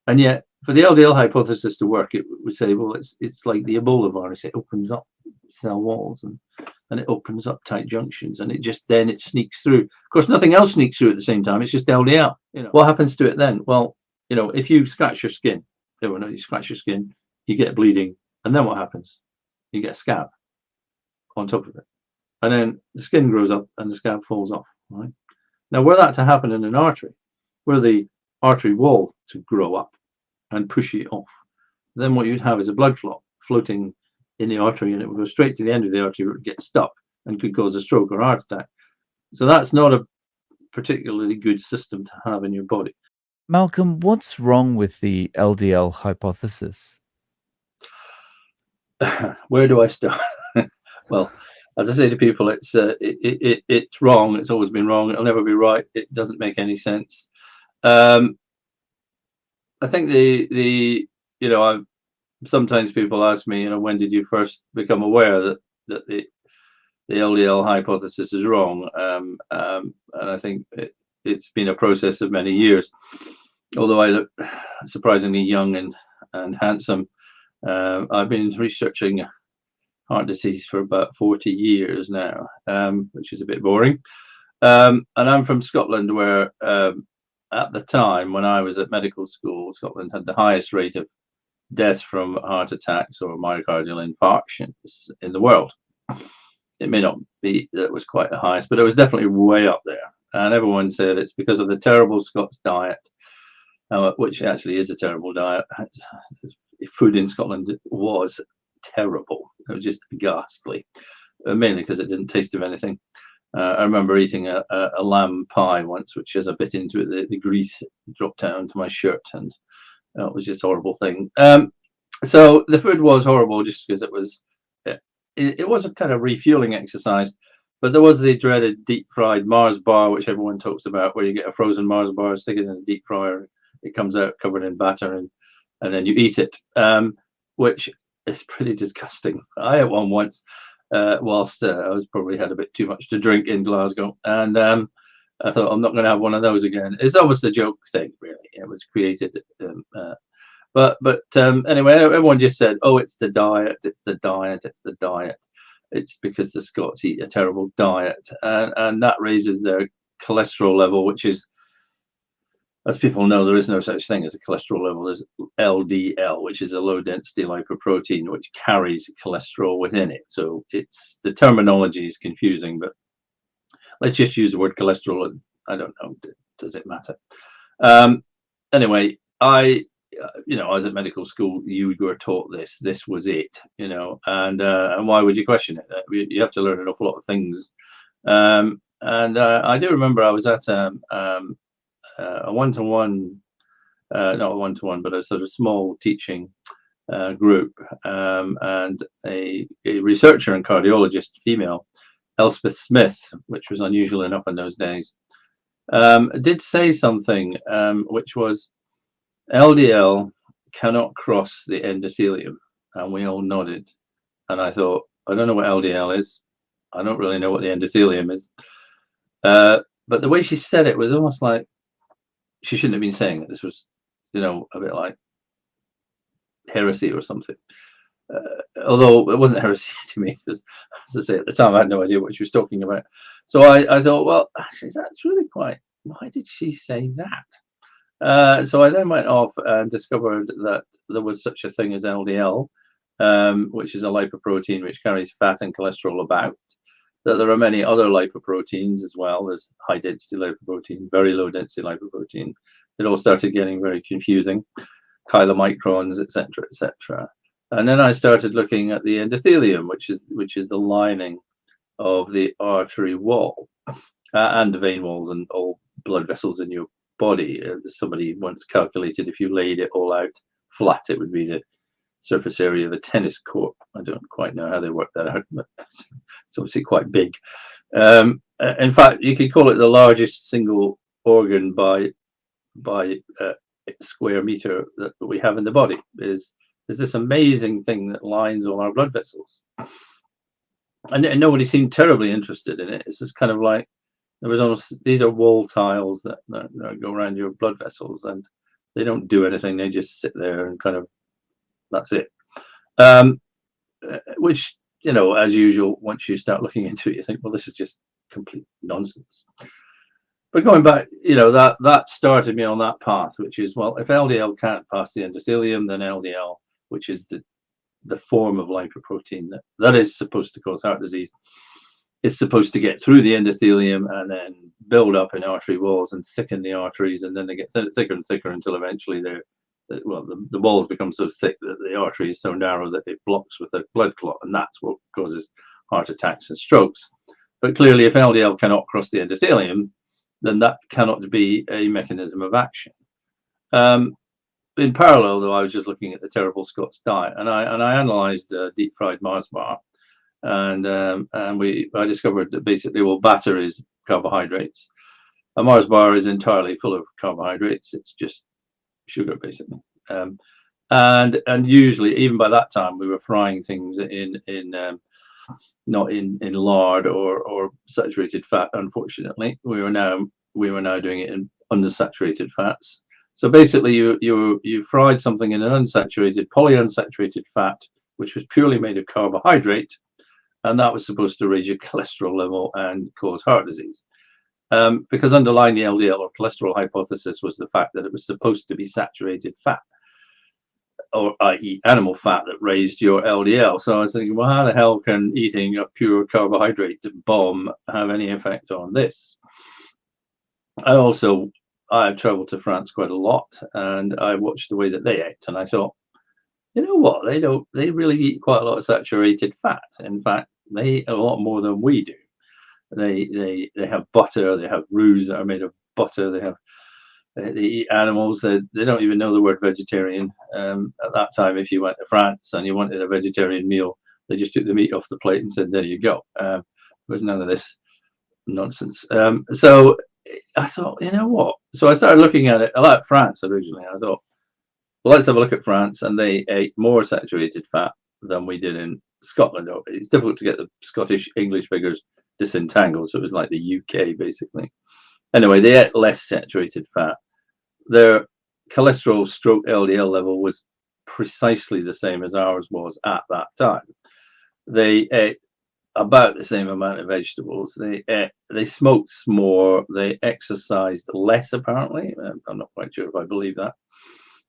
And yet, for the LDL hypothesis to work, it would say, well, it's like the Ebola virus. It opens up cell walls and it opens up tight junctions, and then it sneaks through. Of course, nothing else sneaks through at the same time. It's just LDL. What happens to it then? Well, if you scratch your skin, everyone knows you scratch your skin, you get bleeding, and then what happens? You get a scab on top of it, and then the skin grows up and the scab falls off. Right now, were that to happen in an artery, were the artery wall to grow up and push it off, then what you'd have is a blood clot floating in the artery, and it would go straight to the end of the artery, it would get stuck and could cause a stroke or heart attack. So that's not a particularly good system to have in your body. Malcolm, what's wrong with the LDL hypothesis? Where do I start? Well, as I say to people, it's wrong. It's always been wrong. It'll never be right. It doesn't make any sense. I think sometimes people ask me, when did you first become aware that the LDL hypothesis is wrong? And I think it's been a process of many years. Although I look surprisingly young and handsome, I've been researching heart disease for about 40 years now, which is a bit boring. And I'm from Scotland, where at the time when I was at medical school, Scotland had the highest rate of deaths from heart attacks or myocardial infarctions in the world. It may not be that it was quite the highest, but it was definitely way up there. And everyone said it's because of the terrible Scots diet, which actually is a terrible diet. Food in Scotland was terrible. It was just ghastly, mainly because it didn't taste of anything. I remember eating a lamb pie once, which as I bit into it, the grease dropped down to my shirt, and it was just a horrible thing. So the food was horrible just because it was a kind of refueling exercise. But there was the dreaded deep fried Mars bar, which everyone talks about, where you get a frozen Mars bar, stick it in a deep fryer, it comes out covered in batter, and then you eat it, which is pretty disgusting. I had one once whilst I was probably had a bit too much to drink in Glasgow, and I thought, I'm not going to have one of those again. It's almost a joke thing, really. It was created, but anyway, everyone just said, "Oh, it's the diet, it's the diet, it's the diet." It's because the Scots eat a terrible diet, and that raises their cholesterol level, which is, as people know, there is no such thing as a cholesterol level. There's LDL, which is a low-density lipoprotein, which carries cholesterol within it. So the terminology is confusing, but let's just use the word cholesterol. I don't know. Does it matter? Anyway, I was at medical school. You were taught this. This was it. And why would you question it? You have to learn an awful lot of things. And I do remember I was at a one-to-one, not a one-to-one, but a sort of small teaching group, and a researcher and cardiologist, female, Elspeth Smith, which was unusual enough in those days, did say something, which was LDL cannot cross the endothelium, and we all nodded. And I thought, I don't know what LDL is. I don't really know what the endothelium is. But the way she said it was almost like she shouldn't have been saying it. This was, a bit like heresy or something. Although it wasn't heresy to me, because, as I say, at the time I had no idea what she was talking about. So I thought, well, actually, that's really quite. Why did she say that? So I then went off and discovered that there was such a thing as LDL, which is a lipoprotein which carries fat and cholesterol about. That there are many other lipoproteins as well. There's high density lipoprotein, very low density lipoprotein. It all started getting very confusing, chylomicrons, etc., etc. And then I started looking at the endothelium, which is the lining of the artery wall and the vein walls and all blood vessels in your body. Somebody once calculated if you laid it all out flat, it would be the surface area of a tennis court. I don't quite know how they work that out, but it's obviously quite big. In fact, you could call it the largest single organ by square meter that we have in the body. Is this amazing thing that lines all our blood vessels, and nobody seemed terribly interested in it. It's just kind of like there was almost, these are wall tiles that go around your blood vessels, and They don't do anything. They just sit there and kind of, that's it. Which, you know, as usual, once you start looking into it, you think, well, this is just complete nonsense. But going back, you know, that started me on that path, which is, well, if LDL can't pass the endothelium, then LDL, which is the form of lipoprotein that is supposed to cause heart disease, is supposed to get through the endothelium and then build up in artery walls and thicken the arteries, and then they get thicker and thicker until eventually the walls become so thick that the artery is so narrow that it blocks with a blood clot, and that's what causes heart attacks and strokes. But clearly, if LDL cannot cross the endothelium, then that cannot be a mechanism of action. In parallel, though, I was just looking at the terrible Scots diet, and I analysed deep fried Mars bar, and I discovered that basically, well, batter is carbohydrates. A Mars bar is entirely full of carbohydrates. It's just sugar, basically. And usually, even by that time, we were frying things not in lard or saturated fat. Unfortunately, we were now doing it in undersaturated fats. So basically, you fried something in an unsaturated, polyunsaturated fat, which was purely made of carbohydrate, and that was supposed to raise your cholesterol level and cause heart disease. Because underlying the LDL or cholesterol hypothesis was the fact that it was supposed to be saturated fat, or i.e. animal fat, that raised your LDL. So I was thinking, well, how the hell can eating a pure carbohydrate bomb have any effect on this? I've traveled to France quite a lot, and I watched the way that they ate, and I thought, you know what, they really eat quite a lot of saturated fat. In fact, they eat a lot more than we do. They have butter, they have roux that are made of butter, they eat animals. They don't even know the word vegetarian. At that time, if you went to France and you wanted a vegetarian meal, they just took the meat off the plate and said, there you go. There was none of this nonsense. So I thought, you know what? So I started looking at it. I like France originally. I thought, well, let's have a look at France. And they ate more saturated fat than we did in Scotland. It's difficult to get the Scottish English figures disentangled. So it was like the UK, basically. Anyway, they ate less saturated fat. Their cholesterol stroke LDL level was precisely the same as ours was at that time. They ate about the same amount of vegetables. They smoked more. They exercised less, apparently. I'm not quite sure if I believe that,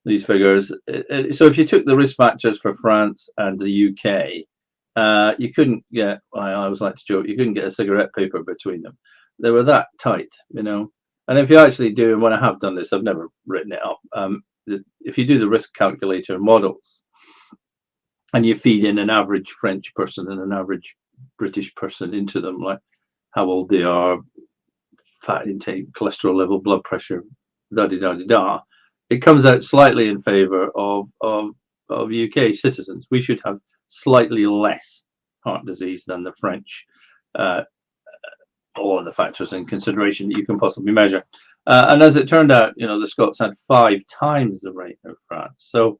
these figures. So if you took the risk factors for France and the UK, you couldn't get, I always like to joke, you couldn't get a cigarette paper between them. They were that tight, you know. And if you actually do, and when I have done this, I've never written it up. If you do the risk calculator models and you feed in an average French person and an average British person into them, like how old they are, fat intake, cholesterol level, blood pressure, it comes out slightly in favor of UK citizens. We should have slightly less heart disease than the French. All of the factors in consideration that you can possibly measure. And as it turned out, you know, the Scots had 5 times the rate of France. So,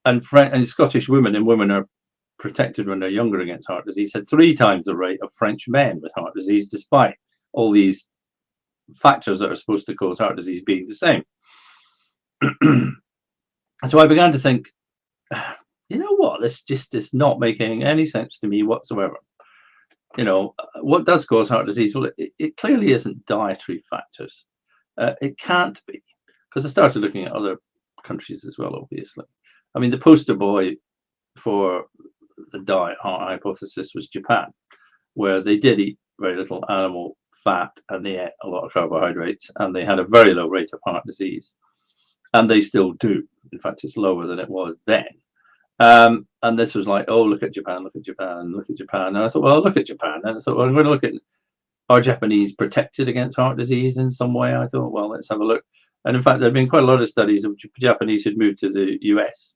and Scottish women, and women are protected when they're younger against heart disease, had 3 times the rate of French men with heart disease, despite all these factors that are supposed to cause heart disease being the same. So I began to think, you know what, this just is not making any sense to me whatsoever. You know, what does cause heart disease? Well, it clearly isn't dietary factors. It can't be, because I started looking at other countries as well, obviously. I mean, the poster boy for the diet heart hypothesis was Japan, where they did eat very little animal fat and they ate a lot of carbohydrates, and they had a very low rate of heart disease. And they still do. In fact, it's lower than it was then. And this was like, oh, look at Japan, look at Japan, look at Japan. And I thought, well, I'll look at Japan. And I thought, well, I'm going to look at, are Japanese protected against heart disease in some way? I thought, well, let's have a look. And in fact, there have been quite a lot of studies of Japanese who'd moved to the US.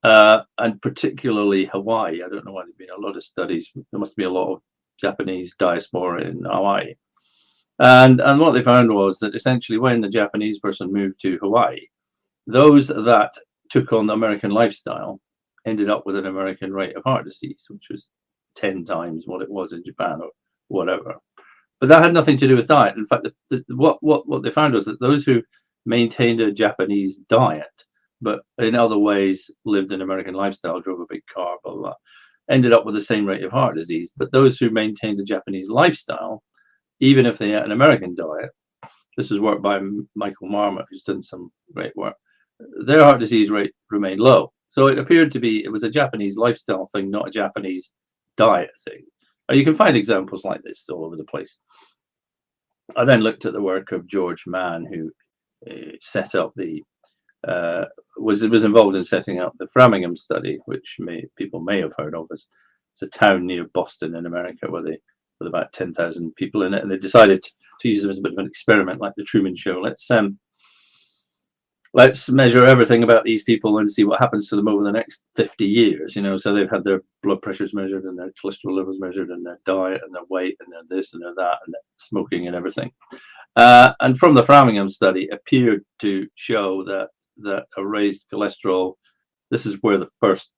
And particularly Hawaii. I don't know why there've been a lot of studies. There must be a lot of Japanese diaspora in Hawaii. And what they found was that essentially when the Japanese person moved to Hawaii, those that took on the American lifestyle ended up with an American rate of heart disease, which was 10 times what it was in Japan or whatever. But that had nothing to do with diet. In fact, what they found was that those who maintained a Japanese diet, but in other ways lived an American lifestyle, drove a big car, blah, blah, blah, ended up with the same rate of heart disease. But those who maintained a Japanese lifestyle, even if they had an American diet, this is work by Michael Marmot, who's done some great work, their heart disease rate remained low. So it appeared to be, it was a Japanese lifestyle thing, not a Japanese diet thing. You can find examples like this all over the place. I then looked at the work of George Mann, who set up the was involved in setting up the Framingham study, which people may have heard of. It's a town near Boston in America with about 10,000 people in it, and they decided to use it as a bit of an experiment, like the Truman Show. Let's measure everything about these people and see what happens to them over the next 50 years. So they've had their blood pressures measured and their cholesterol levels measured and their diet and their weight and their this and their that and their smoking and everything. And from the Framingham study appeared to show that a raised cholesterol, this is where the first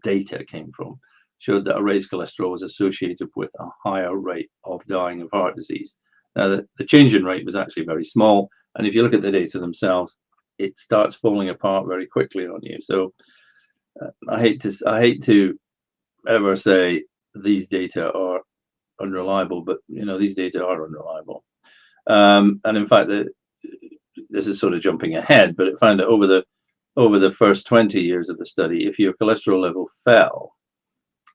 data came from, showed that a raised cholesterol was associated with a higher rate of dying of heart disease. Now, the change in rate was actually very small. And if you look at the data themselves, it starts falling apart very quickly on you. So I hate to ever say these data are unreliable, but these data are unreliable. And in fact, this is sort of jumping ahead, but it found that over the first 20 years of the study, if your cholesterol level fell,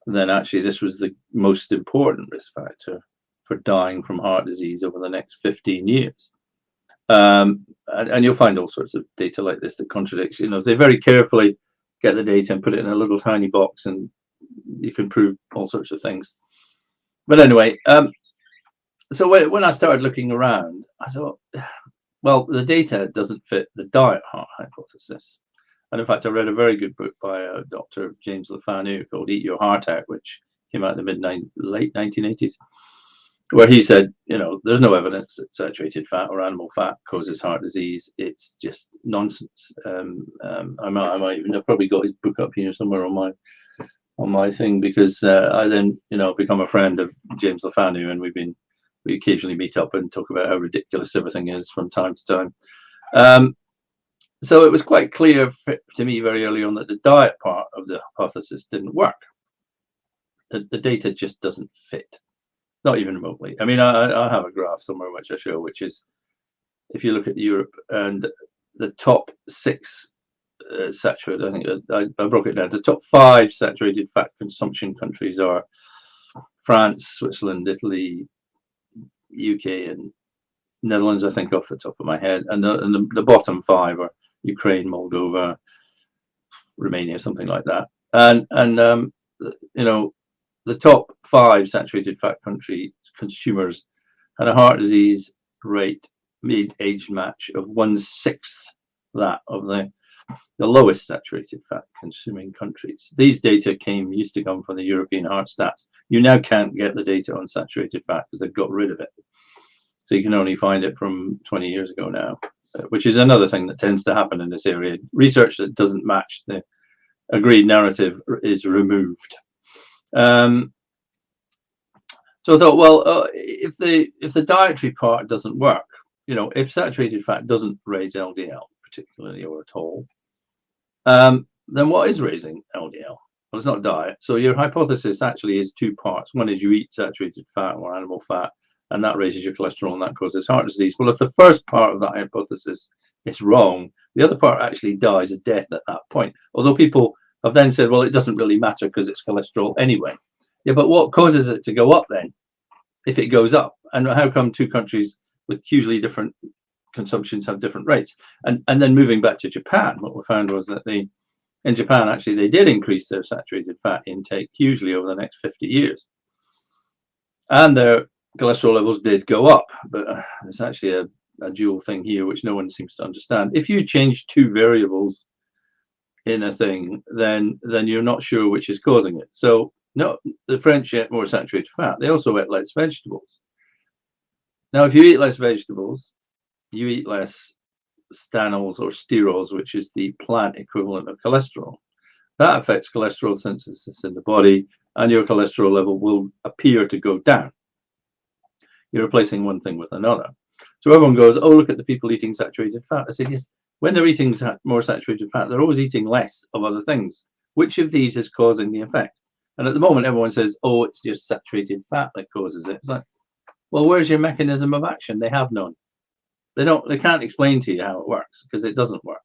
then actually this was the most important risk factor for dying from heart disease over the next 15 years. And you'll find all sorts of data like this that contradicts. If they very carefully get the data and put it in a little tiny box, and you can prove all sorts of things. But anyway, so when I started looking around, I thought, well, the data doesn't fit the diet heart hypothesis. And in fact, I read a very good book by Dr. James LaFanu called Eat Your Heart Out, which came out in the late 1980s. Where he said, there's no evidence that saturated fat or animal fat causes heart disease. It's just nonsense. I might even have probably got his book up here somewhere on my thing, because I then become a friend of James LaFanu, and we occasionally meet up and talk about how ridiculous everything is from time to time. So it was quite clear to me very early on that the diet part of the hypothesis didn't work. The data just doesn't fit. Not even remotely. I mean, I have a graph somewhere which I show, which is, if you look at Europe and the top 6 saturated, I think I broke it down. The top 5 saturated fat consumption countries are France, Switzerland, Italy, UK, and Netherlands, I think, off the top of my head. And the bottom 5 are Ukraine, Moldova, Romania, something like that. And the top 5 saturated fat country consumers had a heart disease rate mid-age match of 1/6 that of the lowest saturated fat consuming countries. These data used to come from the European Heart Stats. You now can't get the data on saturated fat because they've got rid of it. So you can only find it from 20 years ago now, which is another thing that tends to happen in this area. Research that doesn't match the agreed narrative is removed. So I thought, well, if the dietary part doesn't work, if saturated fat doesn't raise LDL particularly or at all, then what is raising LDL? Well, it's not diet. So your hypothesis actually is 2 parts. One is you eat saturated fat or animal fat, and that raises your cholesterol and that causes heart disease. Well, if the first part of that hypothesis is wrong, the other part actually dies a death at that point. Although people have then said, well, it doesn't really matter because it's cholesterol anyway. Yeah, but what causes it to go up then, if it goes up? And how come 2 countries with hugely different consumptions have different rates? And then moving back to Japan, what we found was that in Japan, actually, they did increase their saturated fat intake hugely over the next 50 years. And their cholesterol levels did go up. But there's actually a dual thing here, which no one seems to understand. If you change 2 variables in a thing, then you're not sure which is causing it. So no, the French ate more saturated fat. They also ate less vegetables. Now, if you eat less vegetables, you eat less stanols or sterols, which is the plant equivalent of cholesterol. That affects cholesterol synthesis in the body, and your cholesterol level will appear to go down. You're replacing one thing with another. So everyone goes, oh, look at the people eating saturated fat. I said, yes, when they're eating more saturated fat, they're always eating less of other things. Which of these is causing the effect? And at the moment, everyone says, oh, it's just saturated fat that causes it. It's like, well, where's your mechanism of action? They have none. They can't explain to you how it works because it doesn't work.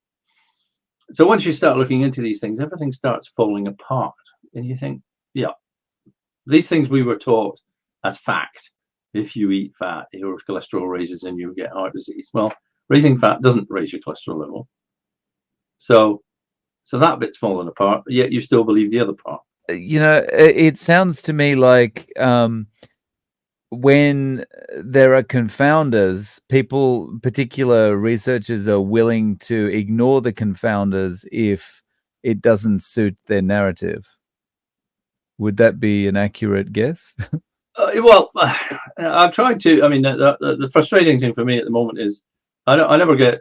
So once you start looking into these things, everything starts falling apart. And you think, yeah, these things we were taught as fact. If you eat fat, your cholesterol raises and you get heart disease. Well, raising fat doesn't raise your cholesterol level. So that bit's fallen apart, yet you still believe the other part. You know, it sounds to me like when there are confounders, particular researchers are willing to ignore the confounders if it doesn't suit their narrative. Would that be an accurate guess? Well, I've tried to. I mean, the frustrating thing for me at the moment is I never get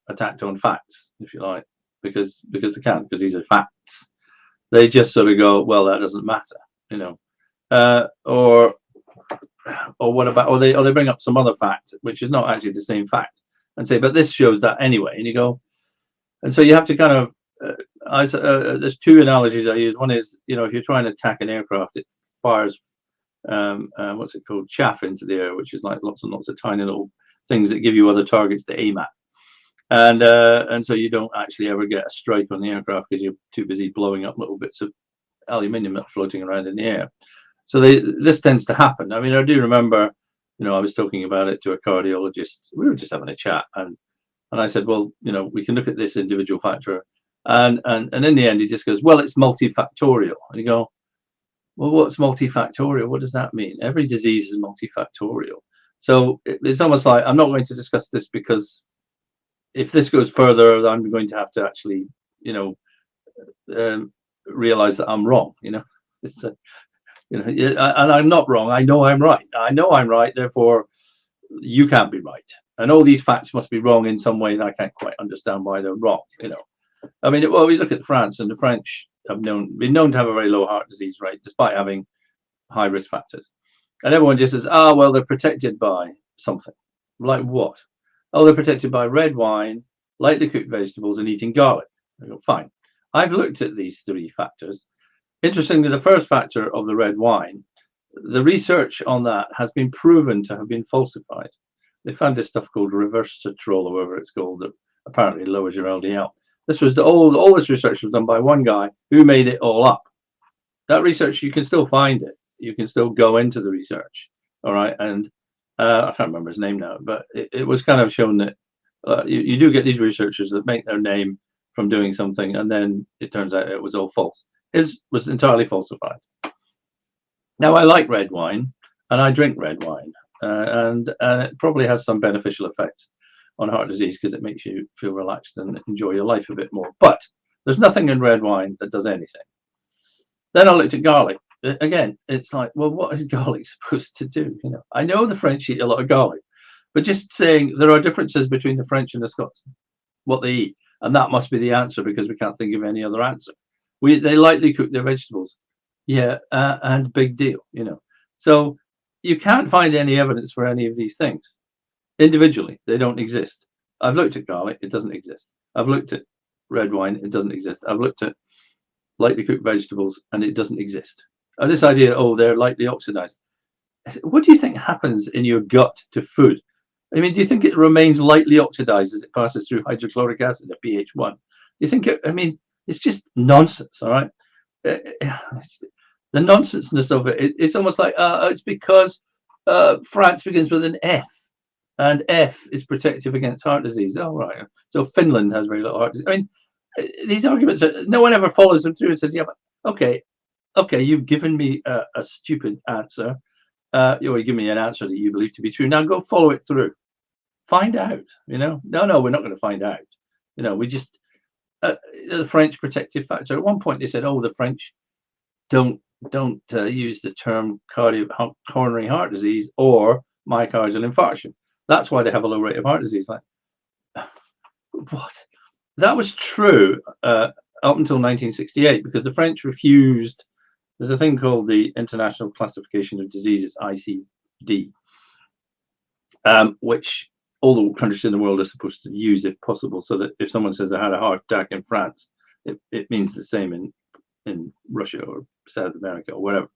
attacked on facts, if you like, because they can't, because these are facts. They just sort of go, well, that doesn't matter, you know, or what about, or they bring up some other fact which is not actually the same fact and say, but this shows that anyway, and you go, and so you have to kind of. There's two analogies I use. One is, you know, if you're trying to attack an aircraft, it fires what's it called, chaff into the air, which is like lots and lots of tiny little things that give you other targets to aim at, and so you don't actually ever get a strike on the aircraft because you're too busy blowing up little bits of aluminium that are floating around in the air. So this tends to happen. I mean, I do remember, you know, I was talking about it to a cardiologist. We were just having a chat, and I said, well, you know, we can look at this individual factor. And in the end, he just goes, well, it's multifactorial. And you go, well, what's multifactorial? What does that mean? Every disease is multifactorial. So it's almost like, I'm not going to discuss this because if this goes further, I'm going to have to actually, you know, realize that I'm wrong. You know, it's you know, and I'm not wrong. I know I'm right. I know I'm right. Therefore, you can't be right. And all these facts must be wrong in some way, and I can't quite understand why they're wrong. You know. I mean, well, we look at France, and the French have been known to have a very low heart disease rate, despite having high risk factors. And everyone just says, "Ah, well, they're protected by something." Like what? Oh, they're protected by red wine, lightly cooked vegetables, and eating garlic. I go, fine. I've looked at these three factors. Interestingly, the first factor of the red wine, the research on that has been proven to have been falsified. They found this stuff called reverse citrol, or whatever it's called, that apparently lowers your LDL. This was all this research was done by one guy who made it all up. That research, you can still find it. You can still go into the research. All right. And I can't remember his name now, but it was kind of shown that you do get these researchers that make their name from doing something, and then it turns out it was all false. His was entirely falsified. Now, I like red wine, and I drink red wine, and it probably has some beneficial effects on heart disease because it makes you feel relaxed and enjoy your life a bit more. But there's nothing in red wine that does anything. Then I looked at garlic. Again, it's like, well, what is garlic supposed to do? You know, I know the French eat a lot of garlic, but just saying there are differences between the French and the Scots, what they eat, and that must be the answer because we can't think of any other answer. They lightly cook their vegetables, yeah, and big deal, you know. So you can't find any evidence for any of these things. Individually, they don't exist. I've looked at garlic, it doesn't exist. I've looked at red wine, it doesn't exist. I've looked at lightly cooked vegetables, and it doesn't exist. And this idea, oh, they're lightly oxidized. What do you think happens in your gut to food? I mean, do you think it remains lightly oxidized as it passes through hydrochloric acid at pH 1? Do you think I mean, it's just nonsense, all right? The nonsenseness of it, it's almost like it's because France begins with an F. And F is protective against heart disease. Oh, right. So Finland has very little heart disease. I mean, these arguments, no one ever follows them through and says, yeah, but okay, you've given me a stupid answer. You give me an answer that you believe to be true. Now go follow it through. Find out, you know. No, we're not going to find out. You know, we just, the French protective factor. At one point they said, oh, the French don't use the term coronary heart disease or myocardial infarction. That's why they have a low rate of heart disease. Like, what? That was true up until 1968 because the French refused. There's a thing called the International Classification of Diseases, ICD, which all the countries in the world are supposed to use if possible, so that if someone says I had a heart attack in France, it means the same in Russia or South America or whatever.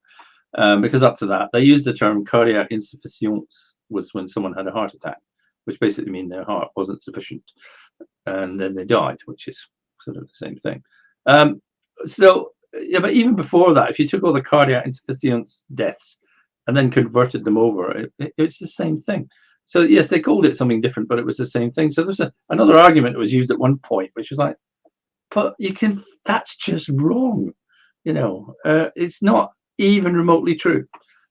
Because up to that, they used the term cardiac insufficience was when someone had a heart attack, which basically means their heart wasn't sufficient, and then they died, which is sort of the same thing. So, yeah, but even before that, if you took all the cardiac insufficience deaths and then converted them over, it's the same thing. So yes, they called it something different, but it was the same thing. So there's another argument that was used at one point, which was like, but that's just wrong. It's not even remotely true.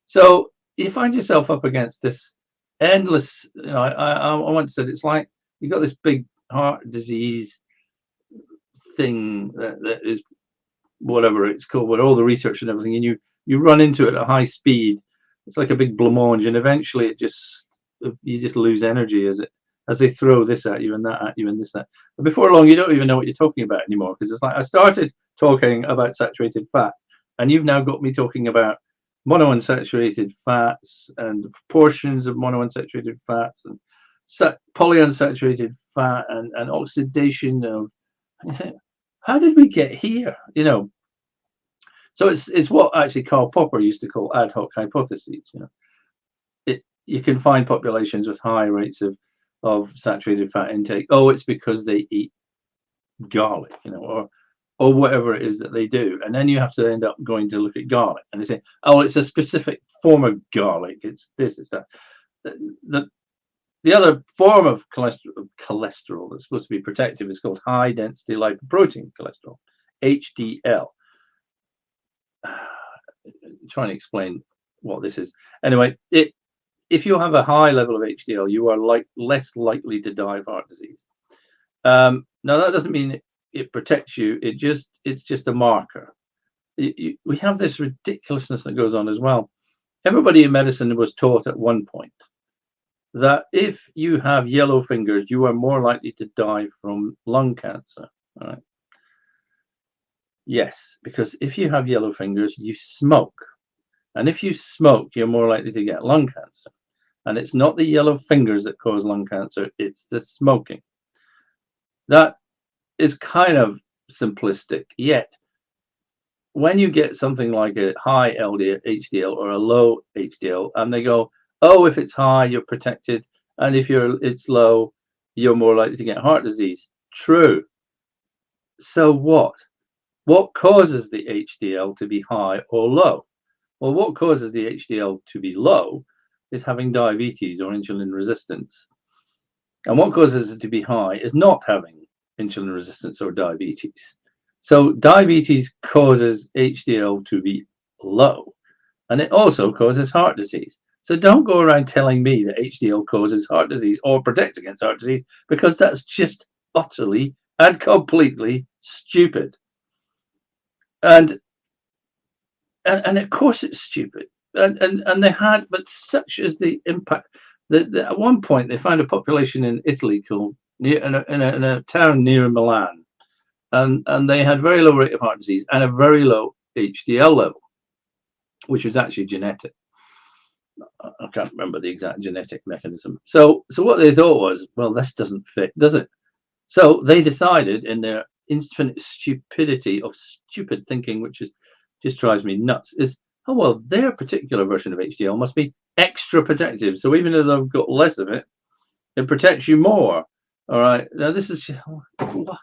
So you find yourself up against this endless, I once said it's like you got this big heart disease thing that is whatever it's called, with all the research and everything, and you run into it at high speed. It's like a big blancmange, and eventually you just lose energy as they throw this at you and that at you and this that. But before long, you don't even know what you're talking about anymore, because it's like I started talking about saturated fat, and you've now got me talking about monounsaturated fats and proportions of monounsaturated fats and polyunsaturated fat and oxidation of. How did we get here? So it's what actually Karl Popper used to call ad hoc hypotheses. You can find populations with high rates of saturated fat intake. Oh, it's because they eat garlic, or whatever it is that they do. And then you have to end up going to look at garlic, and they say, oh, it's a specific form of garlic. It's this, it's that. The other form of cholesterol that's supposed to be protective is called high density lipoprotein cholesterol, HDL. Trying to explain what this is. Anyway, if you have a high level of HDL, you are less likely to die of heart disease. Now that doesn't mean it protects you. It's just a marker. We have this ridiculousness that goes on as well. Everybody in medicine was taught at one point that if you have yellow fingers, you are more likely to die from lung cancer. All right. Yes, because if you have yellow fingers, you smoke. And if you smoke, you're more likely to get lung cancer. And it's not the yellow fingers that cause lung cancer, it's the smoking. That is kind of simplistic, yet when you get something like a high HDL or a low HDL, and they go, oh, if it's high, you're protected, and if it's low, you're more likely to get heart disease. True. So what? What causes the HDL to be high or low? Well, what causes the HDL to be low is having diabetes or insulin resistance. And what causes it to be high is not having insulin resistance or diabetes. So diabetes causes HDL to be low, and it also causes heart disease. So don't go around telling me that HDL causes heart disease or protects against heart disease, because that's just utterly and completely stupid. And of course it's stupid. And they had, but such is the impact that at one point they found a population in Italy called in a town near Milan, and they had very low rate of heart disease and a very low HDL level, which was actually genetic. I can't remember the exact genetic mechanism. So what they thought was, well, this doesn't fit, does it? So they decided, in their infinite stupidity of stupid thinking, which just drives me nuts, is, oh, well, their particular version of HDL must be extra protective. So even though they've got less of it, it protects you more. All right. Now this is what?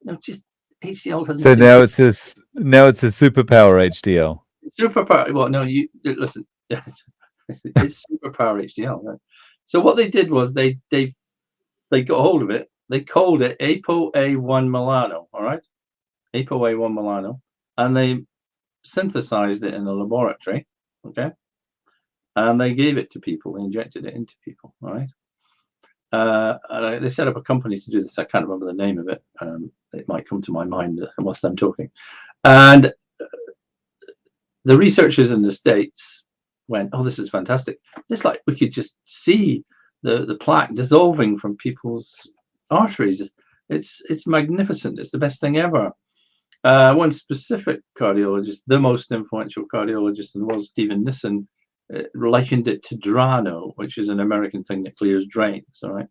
No, just HDL doesn't. So now it's a superpower HDL. Superpower. Well, no, you listen. It's superpower HDL. Right? So what they did was they got hold of it. They called it ApoA1 Milano. All right, ApoA1 Milano, and they synthesized it in a laboratory. Okay, and they gave it to people. They injected it into people. All right. And they set up a company to do this. I can't remember the name of it. It might come to my mind whilst I'm talking. And the researchers in the States went, oh, this is fantastic. It's like we could just see the plaque dissolving from people's arteries. It's magnificent. It's the best thing ever. One specific cardiologist, the most influential cardiologist in the world, Stephen Nissen, likened it to Drano, which is an American thing that clears drains. All right.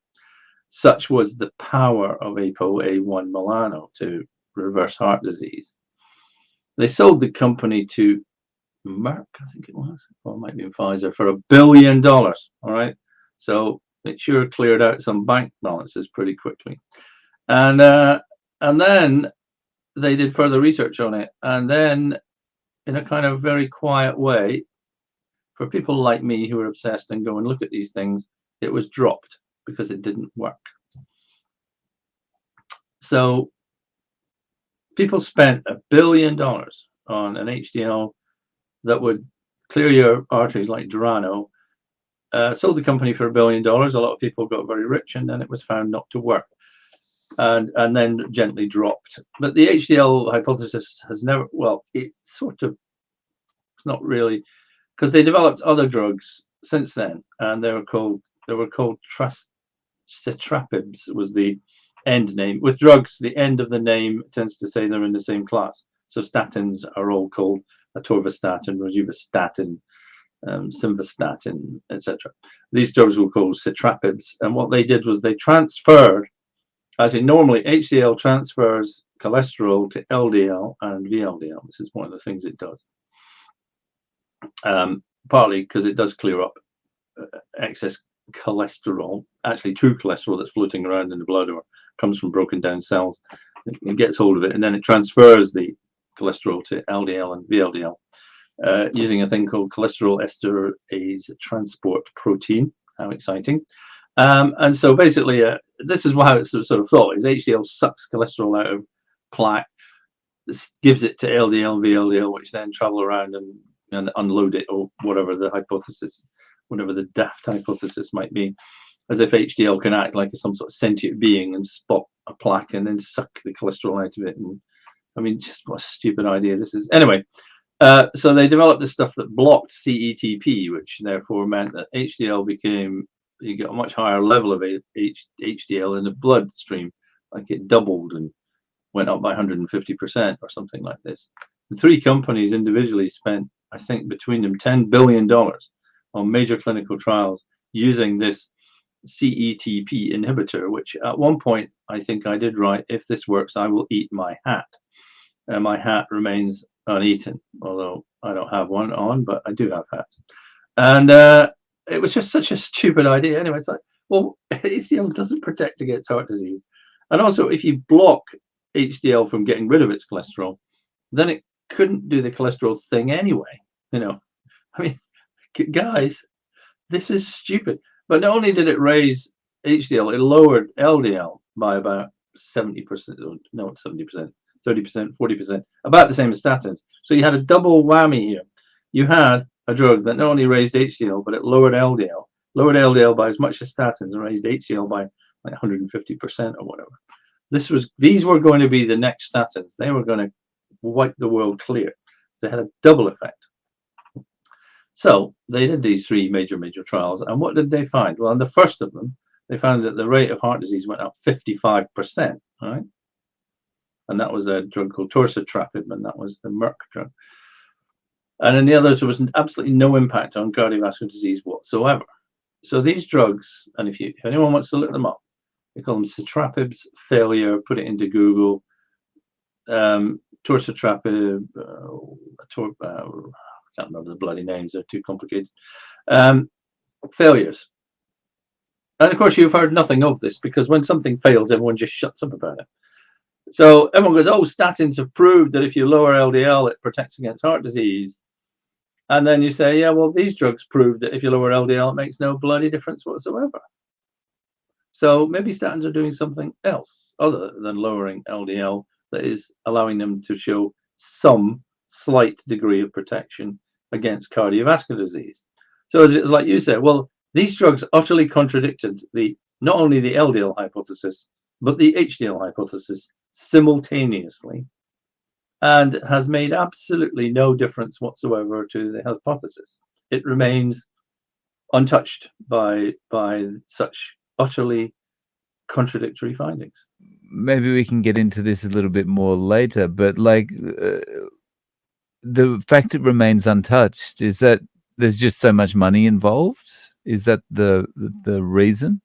Such was the power of ApoA1 Milano to reverse heart disease. They sold the company to Merck, I think it was, or it might be Pfizer, for $1 billion. All right. So it sure cleared out some bank balances pretty quickly. And then they did further research on it. And then, in a kind of very quiet way, for people like me who are obsessed and go and look at these things, it was dropped because it didn't work. So people spent $1 billion on an HDL that would clear your arteries like Drano, sold the company for $1 billion. A lot of people got very rich, and then it was found not to work, and then gently dropped. But the HDL hypothesis has never, well, it's sort of, it's not really, because they developed other drugs since then, and they were called citrapibs was the end name. With drugs, the end of the name tends to say they're in the same class. So statins are all called atorvastatin, rosuvastatin, simvastatin, etc. These drugs were called citrapibs, and what they did was they transferred, actually normally HDL transfers cholesterol to LDL and VLDL. This is one of the things it does. Partly because it does clear up excess cholesterol, actually true cholesterol that's floating around in the blood or comes from broken down cells. It gets hold of it, and then it transfers the cholesterol to LDL and VLDL using a thing called cholesterol esterase transport protein. How exciting. And so basically, this is how it's sort of thought, is HDL sucks cholesterol out of plaque, gives it to LDL and VLDL, which then travel around and unload it, or whatever the hypothesis, whatever the daft hypothesis might be, as if HDL can act like some sort of sentient being and spot a plaque and then suck the cholesterol out of it. And I mean, just what a stupid idea this is. Anyway, so they developed this stuff that blocked CETP, which therefore meant that HDL became, you get a much higher level of HDL in the bloodstream, like it doubled and went up by 150% or something like this. The three companies individually spent, I think, between them $10 billion on major clinical trials using this CETP inhibitor, which at one point I think I did write, if this works, I will eat my hat. And my hat remains uneaten, although I don't have one on, but I do have hats. And it was just such a stupid idea. Anyway, it's like, well, HDL doesn't protect against heart disease. And also, if you block HDL from getting rid of its cholesterol, then it couldn't do the cholesterol thing anyway. You know, I mean, guys, this is stupid. But not only did it raise HDL, it lowered LDL by about 70%, no, 70%, 30%, 40%, about the same as statins. So you had a double whammy here. You had a drug that not only raised HDL, but it lowered LDL by as much as statins, and raised HDL by like 150% or whatever. These were going to be the next statins. They were going to wipe the world clear. They had a double effect. So they did these three major trials, and what did they find? Well, in the first of them, they found that the rate of heart disease went up 55%, right? And that was a drug called torcetrapib, and that was the Merck drug. And in the others, there was absolutely no impact on cardiovascular disease whatsoever. So these drugs, and if anyone wants to look them up, they call them citrapibs, failure, put it into Google, torcetrapib, I can't remember the bloody names, they're too complicated. Failures. And of course, you've heard nothing of this, because when something fails, everyone just shuts up about it. So everyone goes, oh, statins have proved that if you lower LDL, it protects against heart disease. And then you say, yeah, well, these drugs prove that if you lower LDL, it makes no bloody difference whatsoever. So maybe statins are doing something else other than lowering LDL that is allowing them to show some slight degree of protection against cardiovascular disease. So it's like you said, well, these drugs utterly contradicted not only the LDL hypothesis, but the HDL hypothesis simultaneously, and has made absolutely no difference whatsoever to the hypothesis. It remains untouched by such utterly contradictory findings. Maybe we can get into this a little bit more later, but like the fact it remains untouched, is that there's just so much money involved? Is that the reason?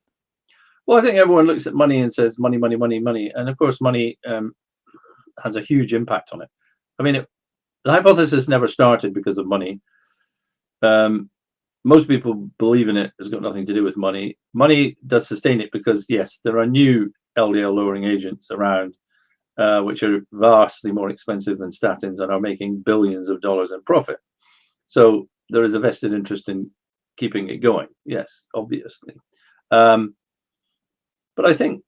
Well, I think everyone looks at money and says money, money, money, money, and of course, money has a huge impact on it. I mean, the hypothesis never started because of money. Most people believe in it. It's got nothing to do with money. Money does sustain it because, yes, there are new LDL lowering agents around, which are vastly more expensive than statins and are making billions of dollars in profit. So there is a vested interest in keeping it going. Yes, obviously. But I think,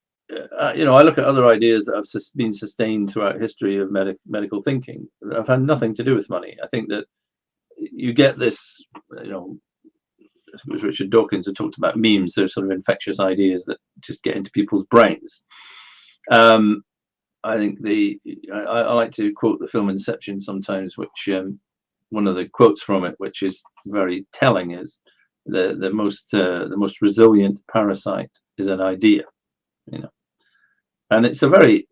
I look at other ideas that have been sustained throughout history of medical thinking that have had nothing to do with money. I think that you get this, it was Richard Dawkins who talked about memes. They're sort of infectious ideas that just get into people's brains. I think I like to quote the film Inception sometimes, which one of the quotes from it, which is very telling, is the most resilient parasite is an idea, and it's a very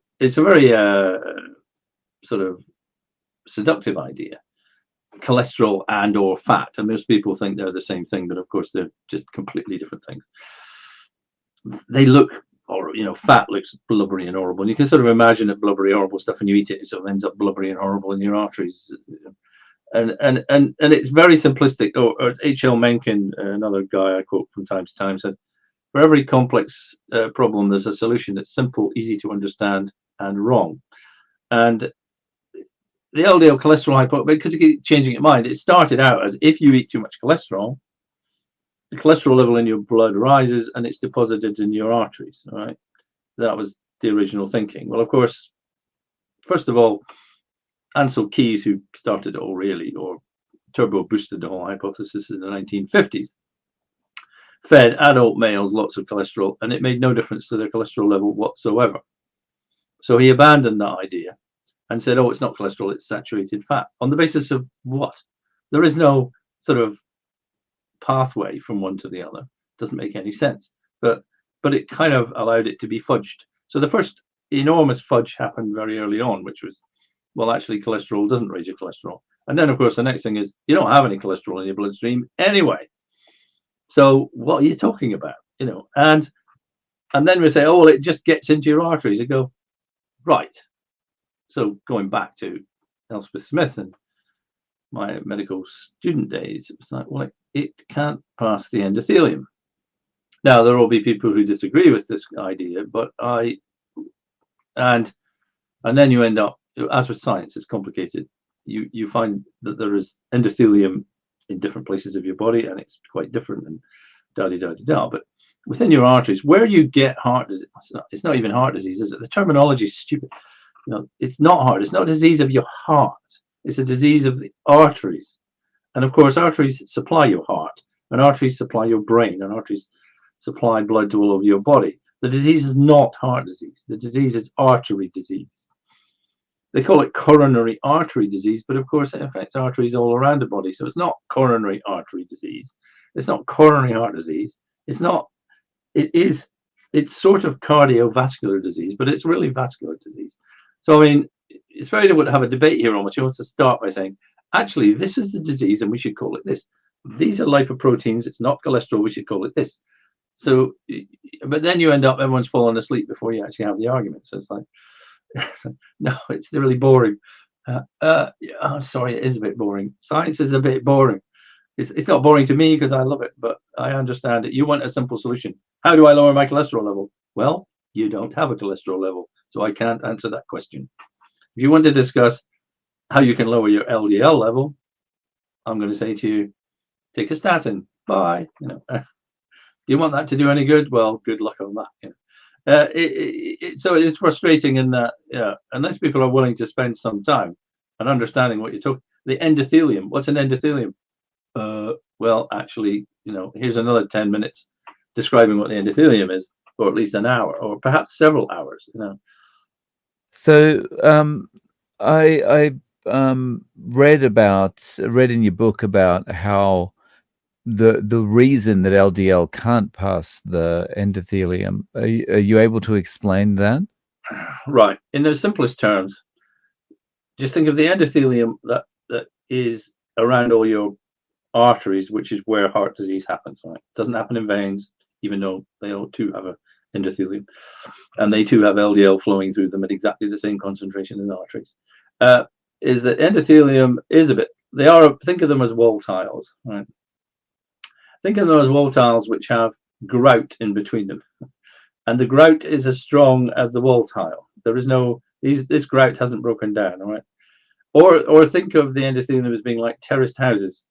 sort of seductive idea. Cholesterol and or fat, and most people think they're the same thing, but of course they're just completely different things. They look, or fat looks blubbery and horrible, and you can sort of imagine it blubbery, horrible stuff, and you eat it, it sort of ends up blubbery and horrible in your arteries, and it's very simplistic. Or it's H.L. Mencken, another guy I quote from time to time, said, for every complex problem there's a solution that's simple, easy to understand, and wrong. And the LDL cholesterol hypothesis, because you keep changing your mind, it started out as if you eat too much cholesterol, the cholesterol level in your blood rises and it's deposited in your arteries. All right, that was the original thinking. Well, of course, first of all, Ansel Keys, who started it all really, or turbo boosted the whole hypothesis in the 1950s, fed adult males lots of cholesterol, and it made no difference to their cholesterol level whatsoever. So he abandoned that idea and said, oh, it's not cholesterol, it's saturated fat. On the basis of what? There is no sort of pathway from one to the other. It doesn't make any sense. But it kind of allowed it to be fudged. So the first enormous fudge happened very early on, which was, well, actually, cholesterol doesn't raise your cholesterol. And then, of course, the next thing is you don't have any cholesterol in your bloodstream anyway. So what are you talking about? And then we say, oh, well, it just gets into your arteries. You go, right. So going back to Elspeth Smith and my medical student days, it was like, well, it can't pass the endothelium. Now, there will be people who disagree with this idea, but and then you end up, as with science, it's complicated. You find that there is endothelium in different places of your body, and it's quite different, and da-di-da-di-da. But within your arteries, where you get heart disease, it's not even heart disease, is it? The terminology is stupid. It's not heart. It's not a disease of your heart. It's a disease of the arteries. And of course, arteries supply your heart, and arteries supply your brain, and arteries supply blood to all over your body. The disease is not heart disease. The disease is artery disease. They call it coronary artery disease, but of course it affects arteries all around the body. So it's not coronary artery disease. It's not coronary heart disease. It's sort of cardiovascular disease, but it's really vascular disease. So, I mean, it's very difficult to have a debate here on which you want to start by saying, actually, this is the disease and we should call it this. These are lipoproteins. It's not cholesterol. We should call it this. So, but then you end up, everyone's fallen asleep before you actually have the argument. So it's like, no, it's really boring. Sorry, it is a bit boring. Science is a bit boring. It's not boring to me because I love it, but I understand it. You want a simple solution. How do I lower my cholesterol level? Well, you don't have a cholesterol level, so I can't answer that question. If you want to discuss how you can lower your LDL level, I'm going to say to you, take a statin. Bye. You want that to do any good? Well, good luck on that. So it's frustrating in that, unless people are willing to spend some time and understanding what you're talking. The endothelium. What's an endothelium? Well, actually, here's another 10 minutes describing what the endothelium is, or at least an hour, or perhaps several hours. So I read in your book about how the reason that LDL can't pass the endothelium. Are you able to explain that? Right. In the simplest terms, just think of the endothelium that is around all your arteries, which is where heart disease happens. Right? It doesn't happen in veins, even though they all too have a endothelium, and they too have LDL flowing through them at exactly the same concentration as arteries. Is that endothelium is a bit, they are, think of them as wall tiles, right? Think of them as wall tiles which have grout in between them, and the grout is as strong as the wall tile. There is no, this grout hasn't broken down, all right? Or think of the endothelium as being like terraced houses,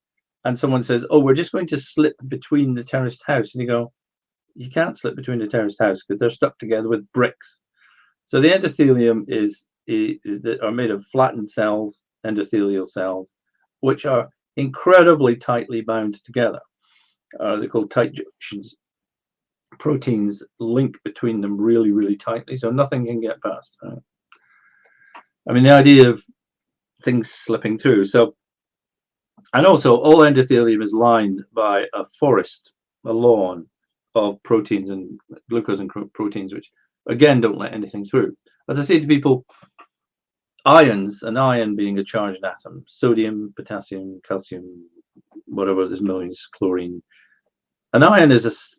and someone says, oh, we're just going to slip between the terraced house, and you go, you can't slip between the terraced house because they're stuck together with bricks. So the endothelium are made of flattened cells, endothelial cells, which are incredibly tightly bound together. They're called tight junctions. Proteins link between them really, really tightly, so nothing can get past. Right? I mean, the idea of things slipping through. So, and also, all endothelium is lined by a forest, a lawn of proteins and glucose and proteins, which again don't let anything through. As I say to people, ions, an ion being a charged atom, sodium, potassium, calcium, whatever, there's millions, chlorine. An ion is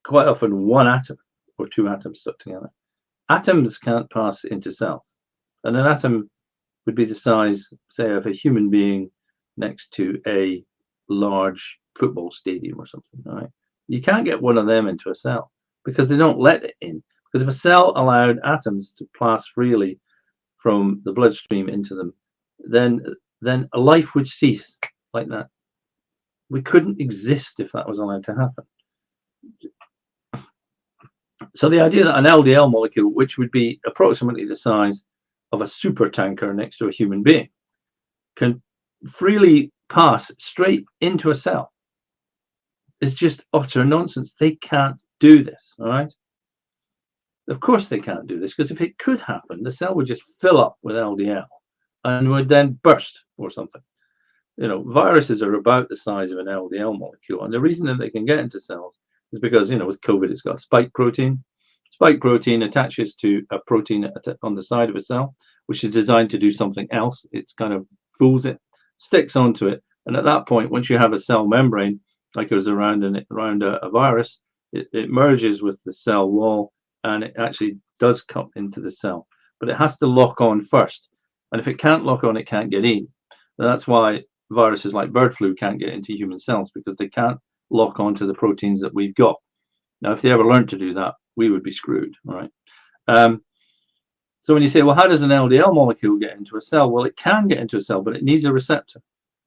quite often one atom or two atoms stuck together. Atoms can't pass into cells, and an atom would be the size, say, of a human being next to a large football stadium or something. Right? You can't get one of them into a cell because they don't let it in. Because if a cell allowed atoms to pass freely from the bloodstream into them, then a life would cease like that. We couldn't exist if that was allowed to happen. So the idea that an LDL molecule, which would be approximately the size of a super tanker next to a human being, can freely pass straight into a cell is just utter nonsense. They can't do this, all right? Of course they can't do this, because if it could happen, the cell would just fill up with LDL and would then burst or something. You know, viruses are about the size of an LDL molecule, and the reason that they can get into cells is because, you know, with COVID, it's got spike protein. Spike protein attaches to a protein on the side of a cell, which is designed to do something else. It's kind of fools it, sticks onto it, and at that point, once you have a cell membrane, like it was around a virus, it merges with the cell wall, and it actually does come into the cell. But it has to lock on first, and if it can't lock on, it can't get in. And that's why viruses like bird flu can't get into human cells, because they can't lock onto the proteins that we've got. Now, if they ever learned to do that, we would be screwed, right? So when you say, well, how does an LDL molecule get into a cell? Well, it can get into a cell, but it needs a receptor.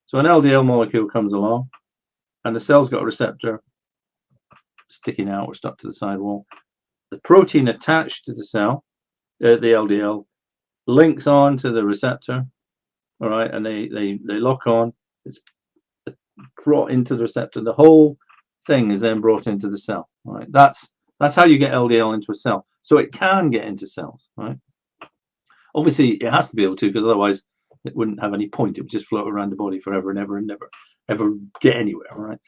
So an LDL molecule comes along, and the cell's got a receptor sticking out or stuck to the sidewall. The protein attached to the cell, the LDL, links on to the receptor, all right, and they lock on. It's brought into the receptor. The whole thing is then brought into the cell. All right, that's how you get LDL into a cell. So it can get into cells, right? Obviously, it has to be able to, because otherwise it wouldn't have any point. It would just float around the body forever and ever and never ever get anywhere, right?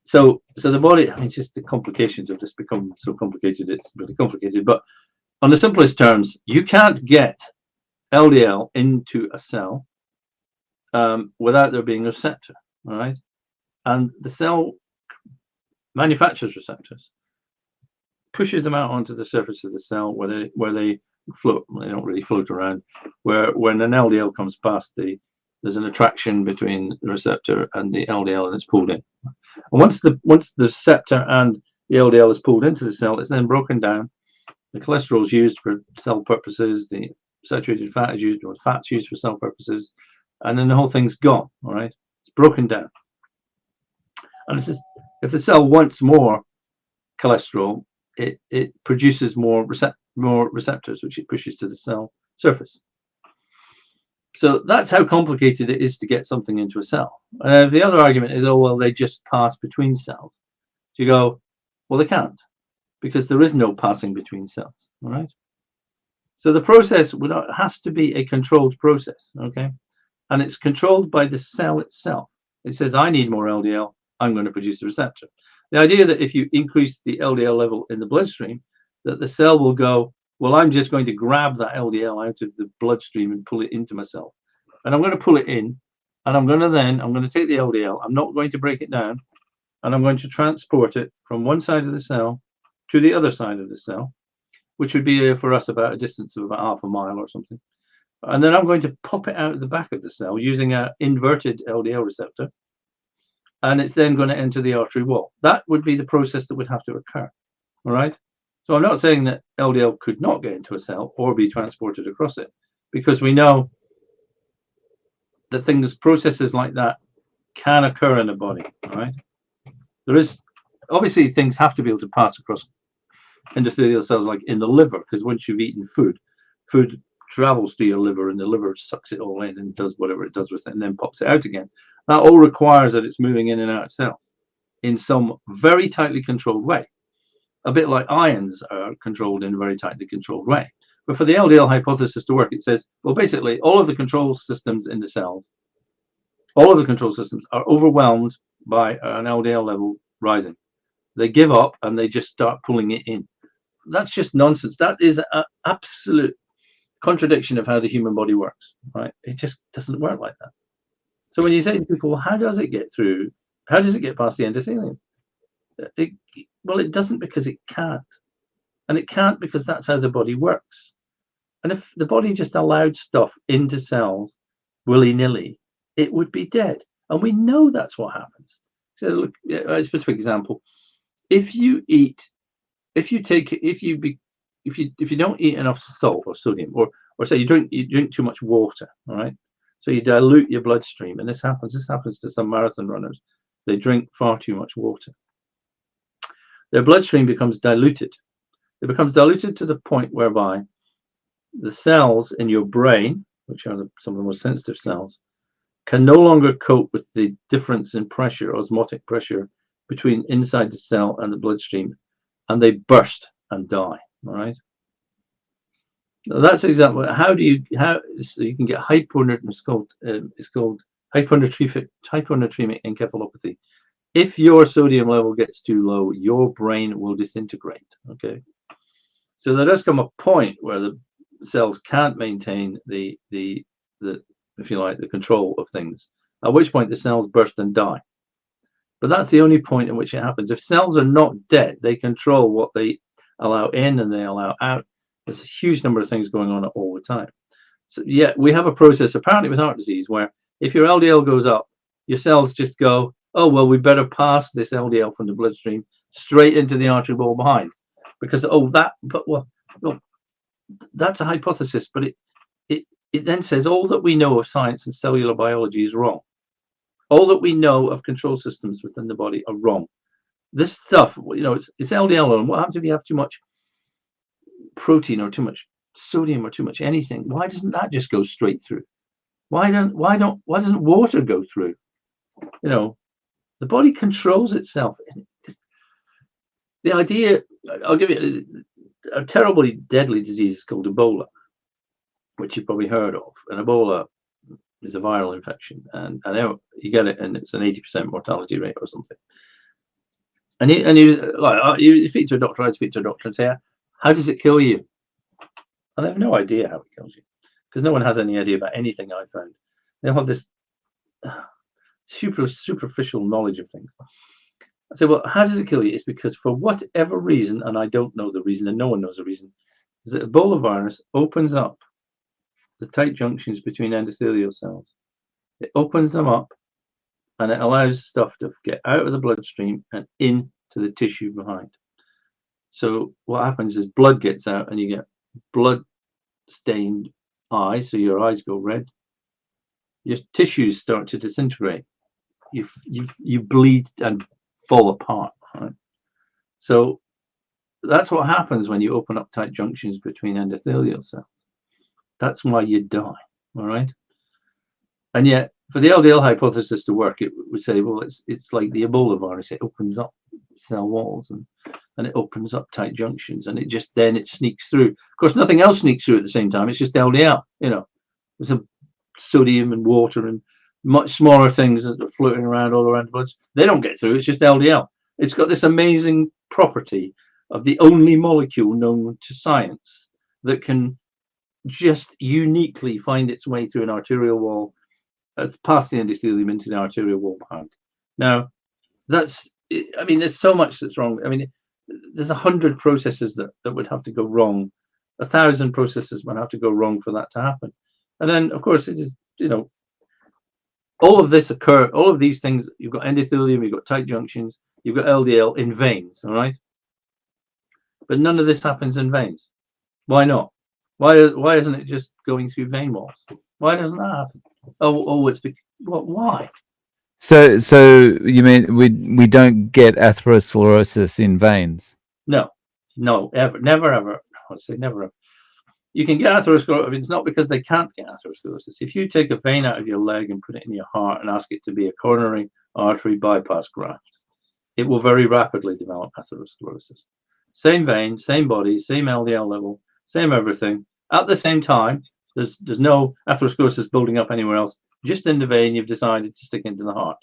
So the body, I mean, just the complications have just become so complicated. It's really complicated. But on the simplest terms, you can't get LDL into a cell without there being a receptor, all right? And the cell manufactures receptors, pushes them out onto the surface of the cell where they float. They don't really float around. Where when an LDL comes past, there's an attraction between the receptor and the LDL, and it's pulled in. And once the receptor and the LDL is pulled into the cell, it's then broken down. The cholesterol is used for cell purposes. The saturated fat is used, or fat's used for cell purposes, and then the whole thing's gone. All right, it's broken down. And if the cell wants more cholesterol, it produces more receptors, which it pushes to the cell surface. So that's how complicated it is to get something into a cell. The other argument is, oh, well, they just pass between cells. So you go, well, they can't, because there is no passing between cells, all right? So the process has to be a controlled process, okay? And it's controlled by the cell itself. It says, I need more LDL, I'm going to produce the receptor. The idea that if you increase the LDL level in the bloodstream, that the cell will go, well, I'm just going to grab that LDL out of the bloodstream and pull it into myself. And I'm going to pull it in, And I'm going to take the LDL. I'm not going to break it down, and I'm going to transport it from one side of the cell to the other side of the cell, which would be for us about a distance of about half a mile or something. And then I'm going to pop it out of the back of the cell using an inverted LDL receptor, and it's then going to enter the artery wall. That would be the process that would have to occur. All right. So I'm not saying that LDL could not get into a cell or be transported across it, because we know that processes like that can occur in the body. All right. There is obviously things have to be able to pass across endothelial cells, like in the liver, because once you've eaten food travels to your liver, and the liver sucks it all in and does whatever it does with it and then pops it out again. That all requires that it's moving in and out of cells in some very tightly controlled way, a bit like ions are controlled in a very tightly controlled way. But for the LDL hypothesis to work, it says, well, basically all of the control systems in the cells, all of the control systems are overwhelmed by an LDL level rising. They give up and they just start pulling it in. That's just nonsense. That is an absolute contradiction of how the human body works, right? It just doesn't work like that. So when you say to people, well, how does it get through? How does it get past the endothelium? Well, it doesn't, because it can't. And it can't because that's how the body works. And if the body just allowed stuff into cells willy-nilly, it would be dead. And we know that's what happens. So look, a specific example. If you don't eat enough salt or sodium, or say you drink too much water, all right? So you dilute your bloodstream, and this happens to some marathon runners. They drink far too much water. Their bloodstream becomes diluted. It becomes diluted to the point whereby the cells in your brain, which are some of the most sensitive cells, can no longer cope with the difference in pressure, osmotic pressure, between inside the cell and the bloodstream, and they burst and die. All right. Now that's an example. So you can get hyponatremic encephalopathy. If your sodium level gets too low, your brain will disintegrate. Okay. So there does come a point where the cells can't maintain the if you like, the control of things, at which point the cells burst and die. But that's the only point in which it happens. If cells are not dead, they control what they allow in and they allow out. There's a huge number of things going on all the time. So yeah, we have a process apparently with heart disease where if your LDL goes up, your cells just go, oh, well, we better pass this LDL from the bloodstream straight into the artery wall behind, because that's a hypothesis, but it then says all that we know of science and cellular biology is wrong. All that we know of control systems within the body are wrong. This stuff, it's LDL, and what happens if you have too much protein or too much sodium or too much anything? Why doesn't that just go straight through? Why doesn't water go through? The body controls itself. The idea, I'll give you a terribly deadly disease called Ebola, which you've probably heard of. And Ebola is a viral infection, and you get it, and it's an 80% mortality rate or something. And he was like, you speak to a doctor, I'd speak to a doctor and say, how does it kill you? And they have no idea how it kills you, because no one has any idea about anything I found. They have this superficial knowledge of things. I say, well, how does it kill you? It's because for whatever reason, and I don't know the reason, and no one knows the reason, is that Ebola virus opens up the tight junctions between endothelial cells. It opens them up, and it allows stuff to get out of the bloodstream and into the tissue behind. So what happens is blood gets out, and you get blood-stained eyes, so your eyes go red. Your tissues start to disintegrate. You bleed and fall apart. Right? So that's what happens when you open up tight junctions between endothelial cells. That's why you die. All right. And yet, for the LDL hypothesis to work, it would say, well, it's like the Ebola virus. It opens up cell walls and it opens up tight junctions, and it sneaks through. Of course, nothing else sneaks through at the same time. It's just LDL. There's a sodium and water and much smaller things that are floating around all around the blood. They don't get through. It's just LDL. It's got this amazing property of the only molecule known to science that can just uniquely find its way through an arterial wall past the endothelium into the arterial wall behind. Now, I mean, there's so much that's wrong. I mean, there's 100 processes that would have to go wrong. 1,000 processes would have to go wrong for that to happen. And then, of course, it is, all of these things, you've got endothelium, you've got tight junctions, you've got LDL in veins, all right? But none of this happens in veins. Why not? Why isn't it just going through vein walls? Why doesn't that happen? Why? So you mean we don't get atherosclerosis in veins? No, ever, never, ever. I would say never, ever. You can get atherosclerosis. I mean, it's not because they can't get atherosclerosis. If you take a vein out of your leg and put it in your heart and ask it to be a coronary artery bypass graft, it will very rapidly develop atherosclerosis. Same vein, same body, same LDL level, same everything. At the same time, there's no atherosclerosis building up anywhere else. Just in the vein, you've decided to stick into the heart.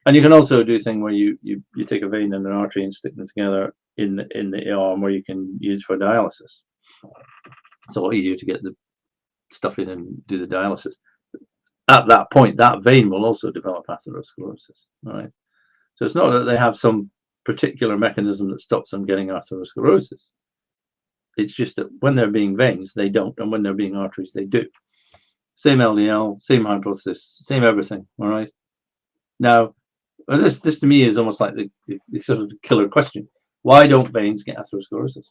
And you can also do a thing where you take a vein and an artery and stick them together in the arm, where you can use for dialysis. It's a lot easier to get the stuff in and do the dialysis. At that point, that vein will also develop atherosclerosis. All right. So it's not that they have some particular mechanism that stops them getting atherosclerosis. It's just that when they're being veins, they don't, and when they're being arteries, they do. Same LDL, same hypothesis, same everything. All right. Now, this to me is almost like the sort of killer question. Why don't veins get atherosclerosis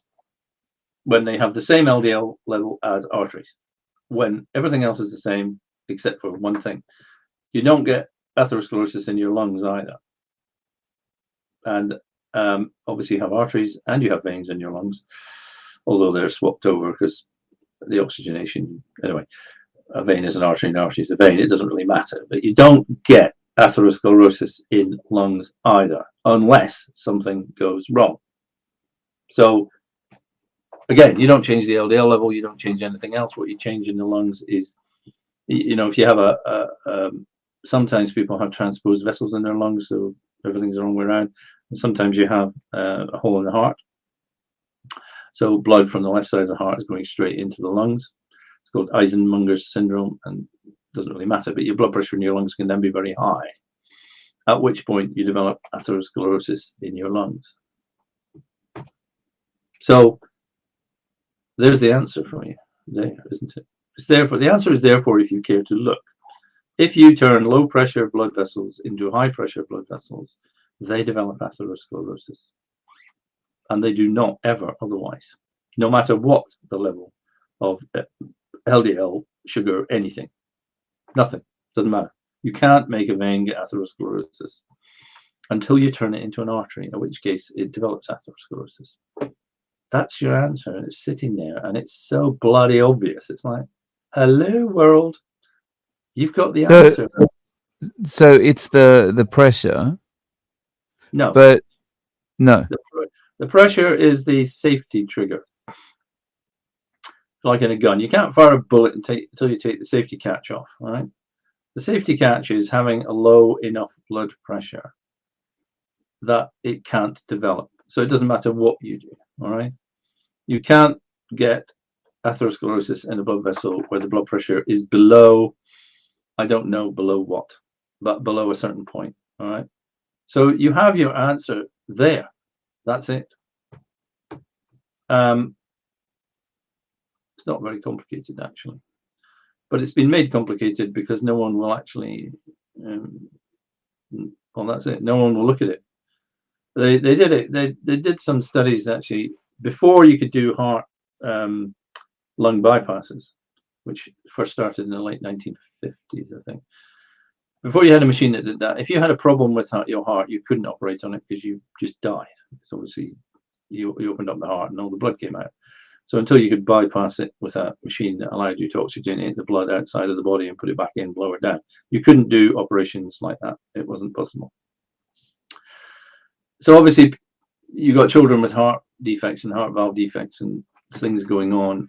when they have the same LDL level as arteries? When everything else is the same except for one thing. You don't get atherosclerosis in your lungs either. And obviously you have arteries and you have veins in your lungs, although they're swapped over because the oxygenation, anyway, a vein is an artery and an artery is a vein. It doesn't really matter. But you don't get atherosclerosis in lungs either, unless something goes wrong. So again, you don't change the LDL level, you don't change anything else. What you change in the lungs is, if you have sometimes people have transposed vessels in their lungs, so everything's the wrong way around. And sometimes you have a hole in the heart. So blood from the left side of the heart is going straight into the lungs. It's called Eisenmunger's syndrome, and it doesn't really matter, but your blood pressure in your lungs can then be very high, at which point you develop atherosclerosis in your lungs. So there's the answer for you there, isn't it? It's therefore, the answer is therefore if you care to look. If you turn low pressure blood vessels into high pressure blood vessels, they develop atherosclerosis. And they do not ever otherwise, no matter what the level of LDL, sugar, anything. Nothing. Doesn't matter. You can't make a vein get atherosclerosis until you turn it into an artery, in which case it develops atherosclerosis. That's your answer. It's sitting there, and it's so bloody obvious. It's like, hello, world. You've got the answer. So it's the pressure. No. But no. The pressure is the safety trigger. Like in a gun. You can't fire a bullet until you take the safety catch off. All right. The safety catch is having a low enough blood pressure that it can't develop. So it doesn't matter what you do. All right. You can't get atherosclerosis in a blood vessel where the blood pressure is below, I don't know below what, but below a certain point. All right. So you have your answer there. That's it. It's not very complicated, actually, but it's been made complicated because no one will actually. Well, that's it. No one will look at it. They did it. They did some studies actually before you could do heart lung bypasses, which first started in the late 1950s, I think. Before you had a machine that did that, if you had a problem with your heart, you couldn't operate on it because you just died. Because obviously you opened up the heart and all the blood came out. So until you could bypass it with a machine that allowed you to oxygenate the blood outside of the body and put it back in, blow it down, you couldn't do operations like that. It wasn't possible. So obviously you got children with heart defects and heart valve defects and things going on,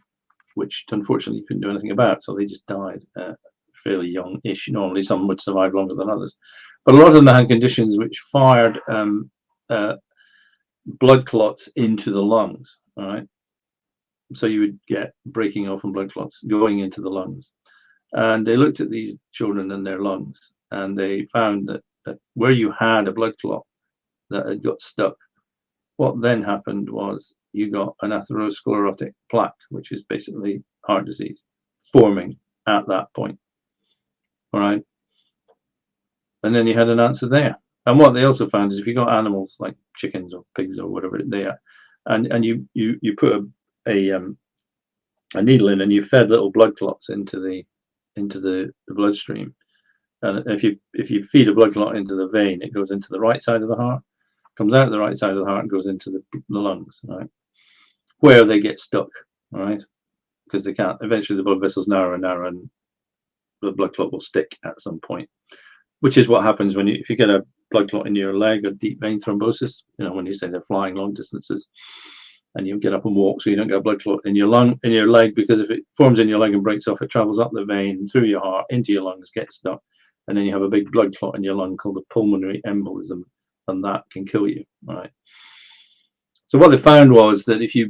which unfortunately you couldn't do anything about. So they just died fairly young-ish. Normally some would survive longer than others. But a lot of them had conditions which fired blood clots into the lungs. All right. So you would get breaking off and blood clots going into the lungs. And they looked at these children and their lungs, and they found that where you had a blood clot that had got stuck, what then happened was you got an atherosclerotic plaque, which is basically heart disease, forming at that point. All right. And then you had an answer there. And what they also found is if you got animals like chickens or pigs or whatever they are, and you put a needle in and you fed little blood clots into the bloodstream, and if you feed a blood clot into the vein, it goes into the right side of the heart, comes out the right side of the heart, and goes into the lungs, right, where they get stuck, all right, because they can't. Eventually, the blood vessels narrow and narrow, and the blood clot will stick at some point, which is what happens when if you get a blood clot in your leg or deep vein thrombosis. When you say they're flying long distances, and you get up and walk, so you don't get a blood clot in your leg, because if it forms in your leg and breaks off, it travels up the vein through your heart into your lungs, gets stuck, and then you have a big blood clot in your lung called a pulmonary embolism, and that can kill you. Right. So what they found was that if you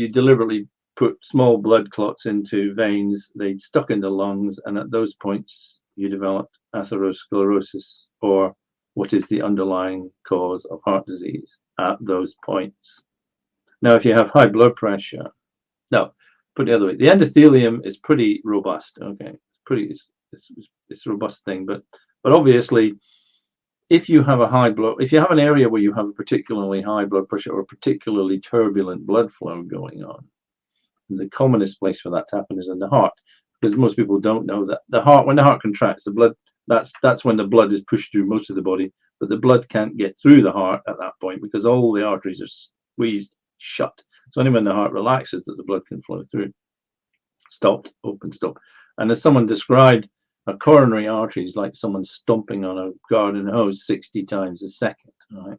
deliberately put small blood clots into veins, they'd stuck in the lungs, and at those points you developed atherosclerosis, or what is the underlying cause of heart disease at those points. Now, if you have high blood pressure, now put it the other way, the endothelium is pretty robust. Okay, it's a robust thing, but obviously, if you have an area where you have a particularly high blood pressure or particularly turbulent blood flow going on, the commonest place for that to happen is in the heart, because most people don't know that when the heart contracts, the blood that's when the blood is pushed through most of the body, but the blood can't get through the heart at that point because all the arteries are squeezed shut. It's only when the heart relaxes that the blood can flow through. Stopped, open, stop. And as someone described, a coronary artery is like someone stomping on a garden hose 60 times a second, right?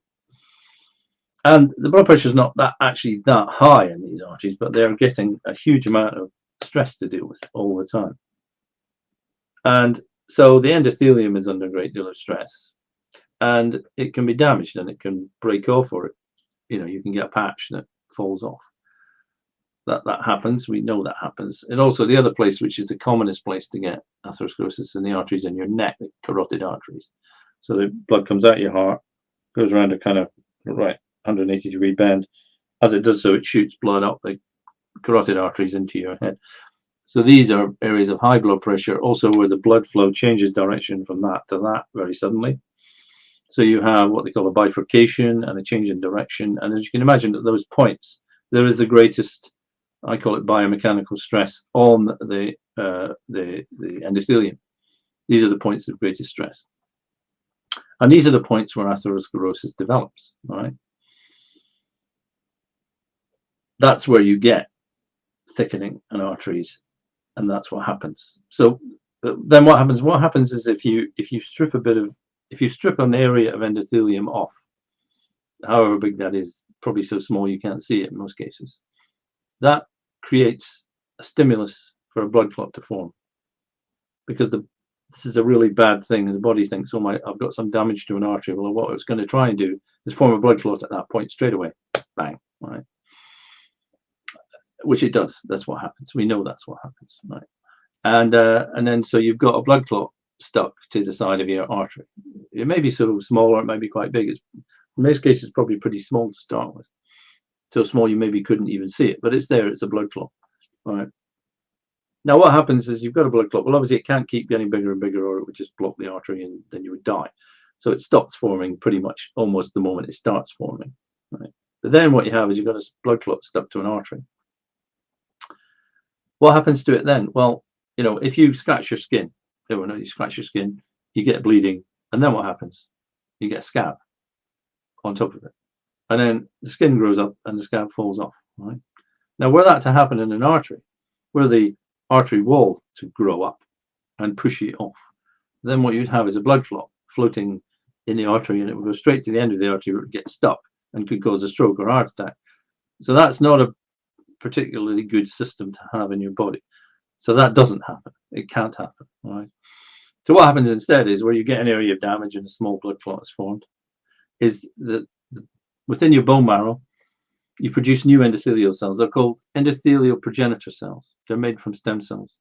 And the blood pressure is not that high in these arteries, but they're getting a huge amount of stress to deal with all the time. And so the endothelium is under a great deal of stress, and it can be damaged and it can break off, or you can get a patch that falls off. That happens. We know that happens. And also the other place, which is the commonest place to get atherosclerosis, in the arteries in your neck, the carotid arteries. So the blood comes out of your heart, goes around a kind of 180-degree bend. As it does so, it shoots blood up the carotid arteries into your head. So these are areas of high blood pressure, also where the blood flow changes direction from that to that very suddenly. So you have what they call a bifurcation and a change in direction. And as you can imagine, at those points, there is the greatest, I call it biomechanical stress, on the endothelium. These are the points of greatest stress. And these are the points where atherosclerosis develops, right? That's where you get thickening in arteries, and that's what happens. So then what happens? What happens is if you strip an area of endothelium off, however big that is, probably so small you can't see it in most cases, that creates a stimulus for a blood clot to form, because this is a really bad thing, and the body thinks, oh my, I've got some damage to an artery. Well, what it's going to try and do is form a blood clot at that point straight away, bang, right? Which it does. That's what happens. We know that's what happens, right? And then so you've got a blood clot stuck to the side of your artery. It may be sort of small, or it may be quite big. It's, in most cases, probably pretty small to start with. So small you maybe couldn't even see it, but it's there. It's a blood clot, right? Now what happens is you've got a blood clot. Well, obviously it can't keep getting bigger and bigger, or it would just block the artery and then you would die. So it stops forming pretty much almost the moment it starts forming, right? But then what you have is you've got a blood clot stuck to an artery. What happens to it then? Well, if you scratch your skin, you scratch your skin, you get bleeding, and then what happens? You get a scab on top of it, and then the skin grows up and the scab falls off, right? Now, were that to happen in an artery, were the artery wall to grow up and push it off, then what you'd have is a blood clot floating in the artery, and it would go straight to the end of the artery, where it would get stuck and could cause a stroke or heart attack. So that's not a particularly good system to have in your body. So that doesn't happen. It can't happen, right? So what happens instead is, where you get an area of damage and a small blood clot is formed, is that within your bone marrow, you produce new endothelial cells. They're called endothelial progenitor cells. They're made from stem cells.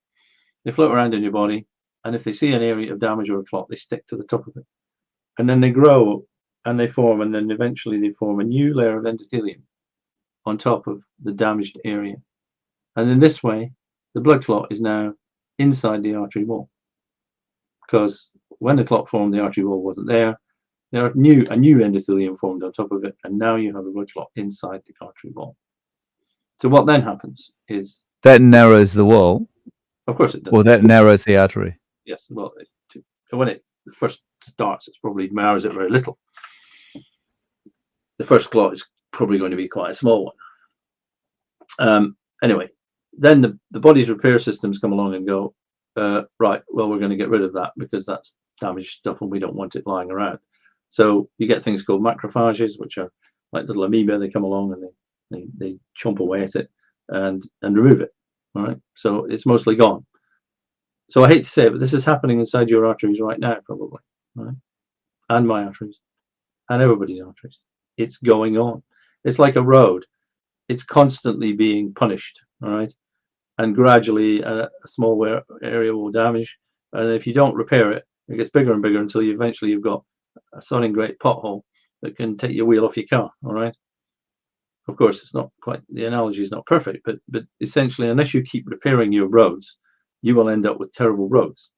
They float around in your body, and if they see an area of damage or a clot, they stick to the top of it. And then they grow and they form, and then eventually they form a new layer of endothelium on top of the damaged area. And in this way, the blood clot is now inside the artery wall. Because when the clot formed, the artery wall wasn't there. A new endothelium formed on top of it, and now you have a blood clot inside the artery wall. So what then happens is that narrows the wall. Of course it does. Or that narrows the artery. Yes. Well, when it first starts, it's probably narrows it very little. The first clot is probably going to be quite a small one. Anyway, then the body's repair systems come along and go, right, well, we're going to get rid of that because that's damaged stuff and we don't want it lying around. So you get things called macrophages, which are like little amoeba. They come along and they chomp away at it and remove it. All right, so it's mostly gone. So I hate to say it, but this is happening inside your arteries right now, probably, right? And my arteries, and everybody's arteries. It's going on. It's like a road. It's constantly being punished, all right? And gradually a small area will damage. And if you don't repair it, it gets bigger and bigger until eventually you've got a sodding great pothole that can take your wheel off your car, all right? Of course, it's not quite, the analogy is not perfect, but essentially, unless you keep repairing your roads, you will end up with terrible roads.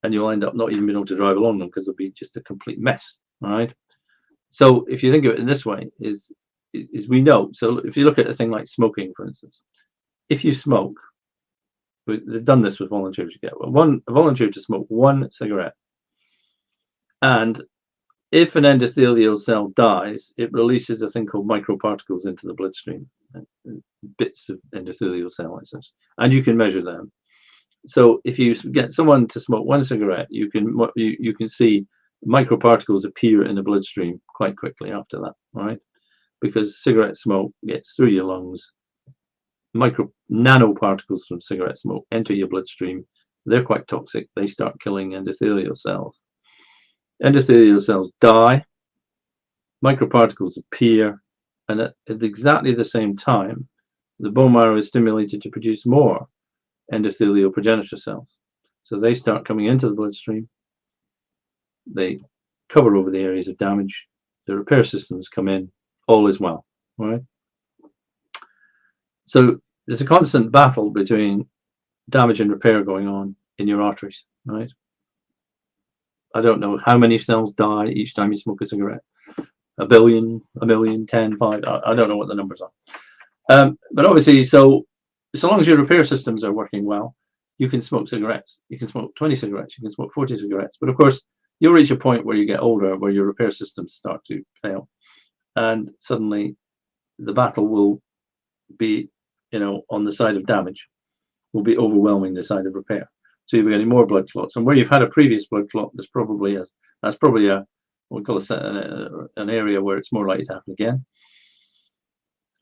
And you'll end up not even being able to drive along them because they'll be just a complete mess, all right? So if you think of it in this way, is we know, so if you look at a thing like smoking, for instance, if you smoke, they've done this with volunteers, you get a volunteer to smoke one cigarette, and if an endothelial cell dies, it releases a thing called microparticles into the bloodstream, bits of endothelial cell, and you can measure them. So if you get someone to smoke one cigarette, you can see microparticles appear in the bloodstream quite quickly after that, right? Because cigarette smoke gets through your lungs, nanoparticles from cigarette smoke enter your bloodstream. They're quite toxic. They start killing endothelial cells. Endothelial cells die, microparticles appear, and at exactly the same time, the bone marrow is stimulated to produce more endothelial progenitor cells. So they start coming into the bloodstream, they cover over the areas of damage, the repair systems come in, all is well, right? So there's a constant battle between damage and repair going on in your arteries, right? I don't know how many cells die each time you smoke a cigarette. 1 billion, 1 million, 10, 5, I don't know what the numbers are. But obviously, so long as your repair systems are working well, you can smoke cigarettes. You can smoke 20 cigarettes, you can smoke 40 cigarettes. But of course, you'll reach a point where you get older, where your repair systems start to fail. And suddenly the battle will be, on the side of damage, will be overwhelming the side of repair. So you're getting more blood clots, and where you've had a previous blood clot, that's probably a what we call an area where it's more likely to happen again,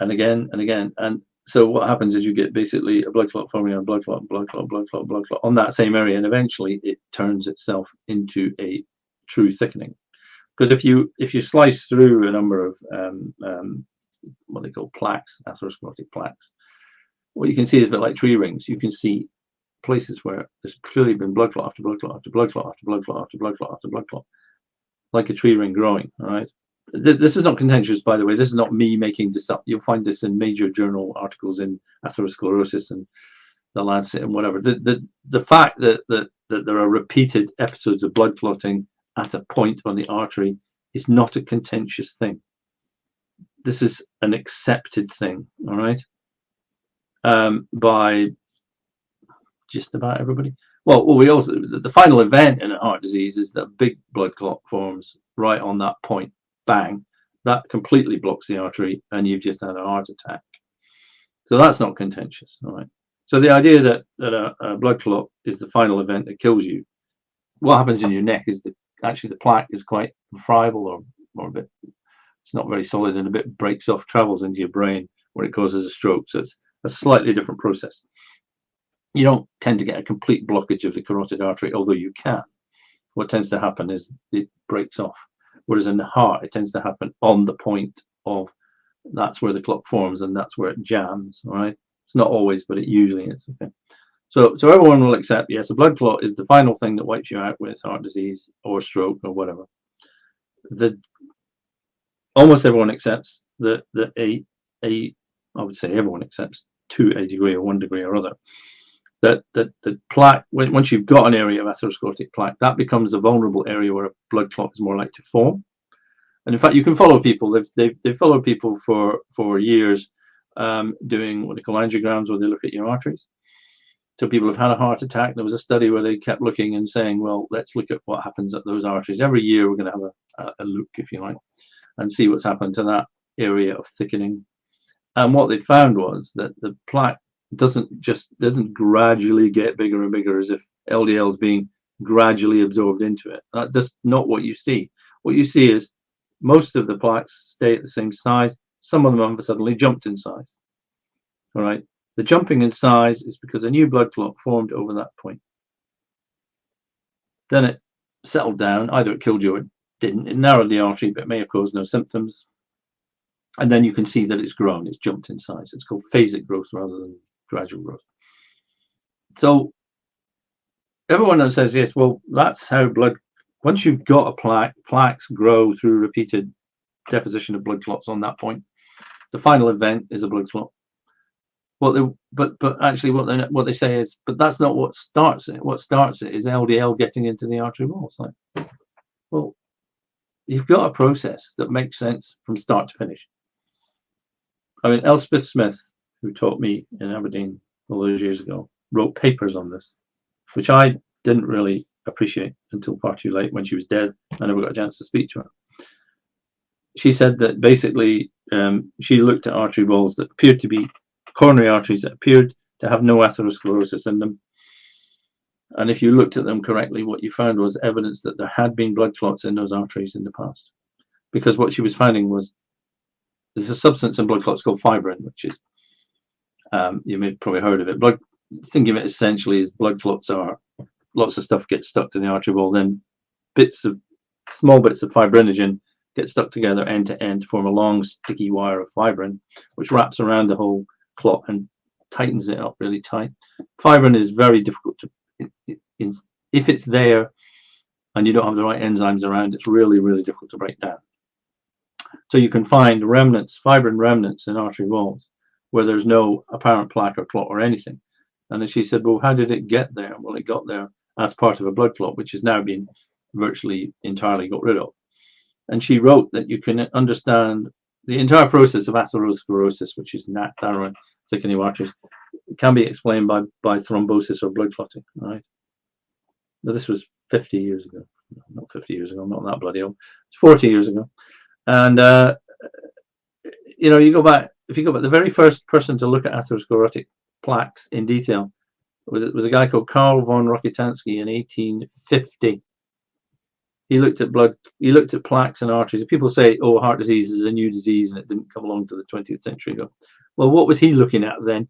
and again, and again. And so what happens is you get basically a blood clot forming on blood clot, blood clot, blood clot, blood clot on that same area, and eventually it turns itself into a true thickening. Because if you slice through a number of what they call plaques, atherosclerotic plaques, what you can see is a bit like tree rings. You can see places where there's clearly been blood clot after blood clot after blood clot after blood clot after blood clot after blood clot, like a tree ring growing. All right. This is not contentious, by the way. This is not me making this up. You'll find this in major journal articles in atherosclerosis and the Lancet and whatever. The fact that there are repeated episodes of blood clotting at a point on the artery is not a contentious thing. This is an accepted thing. All right. By just about everybody. Well, we also, the final event in a heart disease is that big blood clot forms right on that point. Bang, that completely blocks the artery, and you've just had a heart attack. So that's not contentious, all right? So the idea that a blood clot is the final event that kills you, what happens in your neck is actually the plaque is quite friable or a bit, it's not very solid, and a bit breaks off, travels into your brain where it causes a stroke. So it's a slightly different process. You don't tend to get a complete blockage of the carotid artery, although you can. What tends to happen is it breaks off. Whereas in the heart, it tends to happen on the point of, that's where the clot forms and that's where it jams, all right? It's not always, but it usually is, okay? So everyone will accept, yes, a blood clot is the final thing that wipes you out with heart disease or stroke or whatever. Almost everyone accepts that I would say everyone accepts to a degree or 1 degree or other, that plaque, once you've got an area of atherosclerotic plaque, that becomes a vulnerable area where a blood clot is more likely to form. And in fact, you can follow people. They've followed people for years, doing what they call angiograms, where they look at your arteries. So people have had a heart attack. There was a study where they kept looking and saying, well, let's look at what happens at those arteries. Every year we're going to have a look, if you like, and see what's happened to that area of thickening. And what they found was that the plaque doesn't gradually get bigger and bigger as if LDL is being gradually absorbed into it. That's not what you see. What you see is most of the plaques stay at the same size. Some of them have suddenly jumped in size. All right. The jumping in size is because a new blood clot formed over that point. Then it settled down. Either it killed you or it didn't. It narrowed the artery, but it may have caused no symptoms. And then you can see that it's grown. It's jumped in size. It's called phasic growth rather than gradual growth. So everyone that says, yes, well, that's how blood, once you've got a plaque, plaques grow through repeated deposition of blood clots on that point. The final event is a blood clot. But actually what they say is, but that's not what starts it. What starts it is LDL getting into the artery wall. It's like, well, you've got a process that makes sense from start to finish. I mean, Elspeth Smith, who taught me in Aberdeen all those years ago, wrote papers on this, which I didn't really appreciate until far too late. When she was dead, I never got a chance to speak to her. She said that basically she looked at artery walls that appeared to be coronary arteries that appeared to have no atherosclerosis in them. And if you looked at them correctly, what you found was evidence that there had been blood clots in those arteries in the past. Because what she was finding was there's a substance in blood clots called fibrin, which is, you may have probably heard of it. Think of it essentially as blood clots are, lots of stuff gets stuck to the artery wall, then small bits of fibrinogen get stuck together end to end to form a long sticky wire of fibrin, which wraps around the whole clot and tightens it up really tight. Fibrin is very difficult to, if it's there and you don't have the right enzymes around, it's really, really difficult to break down. So you can find remnants, fibrin remnants in artery walls where there's no apparent plaque or clot or anything. And then she said, well, how did it get there? Well, it got there as part of a blood clot, which has now been virtually entirely got rid of. And she wrote that you can understand the entire process of atherosclerosis, which is narrowing, thickening of arteries, can be explained by thrombosis or blood clotting. Right? Now, this was 50 years ago. Not 50 years ago. I'm not that bloody old. It's 40 years ago. And you know, you go back. If you go back, the very first person to look at atherosclerotic plaques in detail was a guy called Karl von Rokitansky in 1850. He looked at plaques and arteries. People say, oh, heart disease is a new disease and it didn't come along to the 20th century ago. Well, what was he looking at then?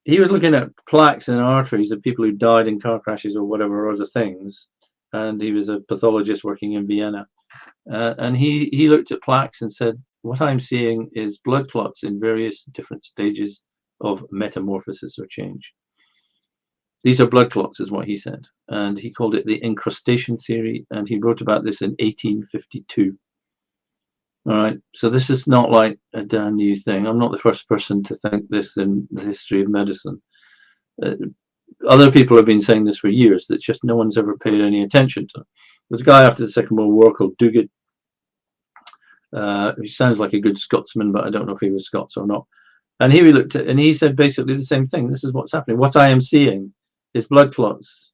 He was looking at plaques and arteries of people who died in car crashes or whatever or other things. And he was a pathologist working in Vienna. And he looked at plaques and said, what I'm seeing is blood clots in various different stages of metamorphosis or change. These are blood clots, is what he said. And he called it the incrustation theory. And he wrote about this in 1852. All right. So this is not like a damn new thing. I'm not the first person to think this in the history of medicine. Other people have been saying this for years, that just no one's ever paid any attention to. There's a guy after the Second World War called Duguid, who sounds like a good Scotsman, but I don't know if he was Scots or not. And he looked at, and he said basically the same thing. This is what's happening. What I am seeing is blood clots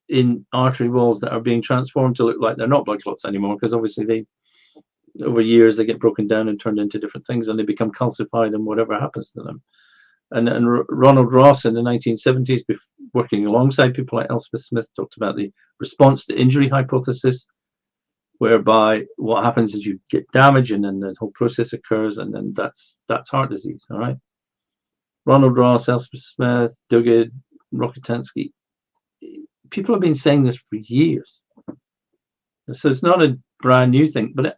in artery walls that are being transformed to look like they're not blood clots anymore, because obviously over years they get broken down and turned into different things, and they become calcified and whatever happens to them. And Ronald Ross in the 1970s, working alongside people like Elspeth Smith, talked about the response to injury hypothesis, whereby what happens is you get damage and then the whole process occurs, and then that's heart disease. All right. Ronald Ross, Elspeth Smith, Duguid, Rokitansky. People have been saying this for years. So it's not a brand new thing, but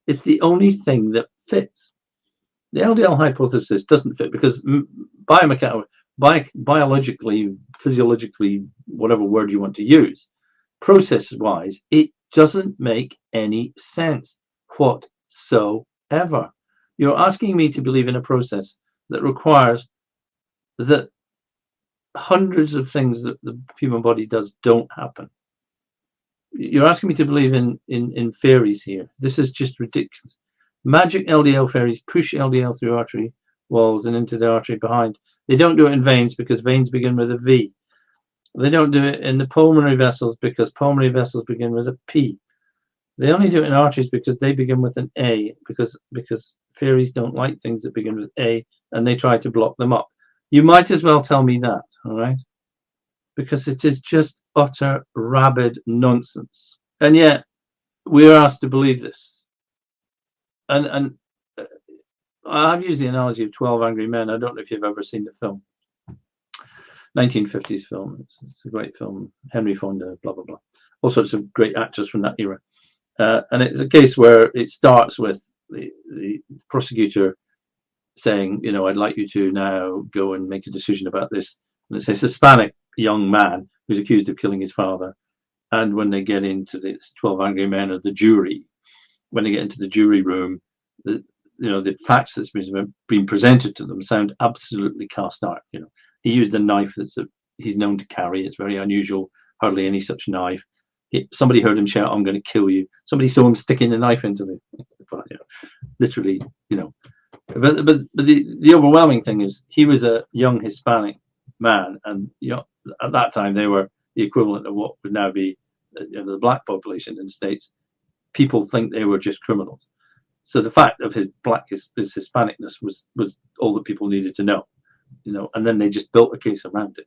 it's the only thing that fits. The LDL hypothesis doesn't fit because biomechanical, biologically, physiologically, whatever word you want to use, process-wise, it doesn't make any sense whatsoever. You're asking me to believe in a process that requires that hundreds of things that the human body does don't happen. You're asking me to believe in fairies here. This is just ridiculous. Magic LDL fairies push LDL through artery walls and into the artery behind. They don't do it in veins because veins begin with a V. They don't do it in the pulmonary vessels because pulmonary vessels begin with a P. They only do it in arteries because they begin with an A, because fairies don't like things that begin with A, and they try to block them up. You might as well tell me that, all right? Because it is just utter rabid nonsense. And yet we're asked to believe this. And I've used the analogy of 12 Angry Men. I don't know if you've ever seen the film. 1950s film. It's a great film. Henry Fonda, blah, blah, blah. All sorts of great actors from that era. And it's a case where it starts with the prosecutor saying, you know, I'd like you to now go and make a decision about this. And it's a Hispanic young man who's accused of killing his father. And when they get into the 12 Angry Men or the jury, when they get into the jury room, the facts that's been presented to them sound absolutely cast iron. You know, he used a knife he's known to carry. It's very unusual. Hardly any such knife. Somebody heard him shout, "I'm going to kill you." Somebody saw him sticking a knife into literally, you know. But the overwhelming thing is he was a young Hispanic man, and at that time they were the equivalent of what would now be the black population in the States. People think they were just criminals. So the fact of his Hispanicness was all that people needed to know, you know. And then they just built a case around it.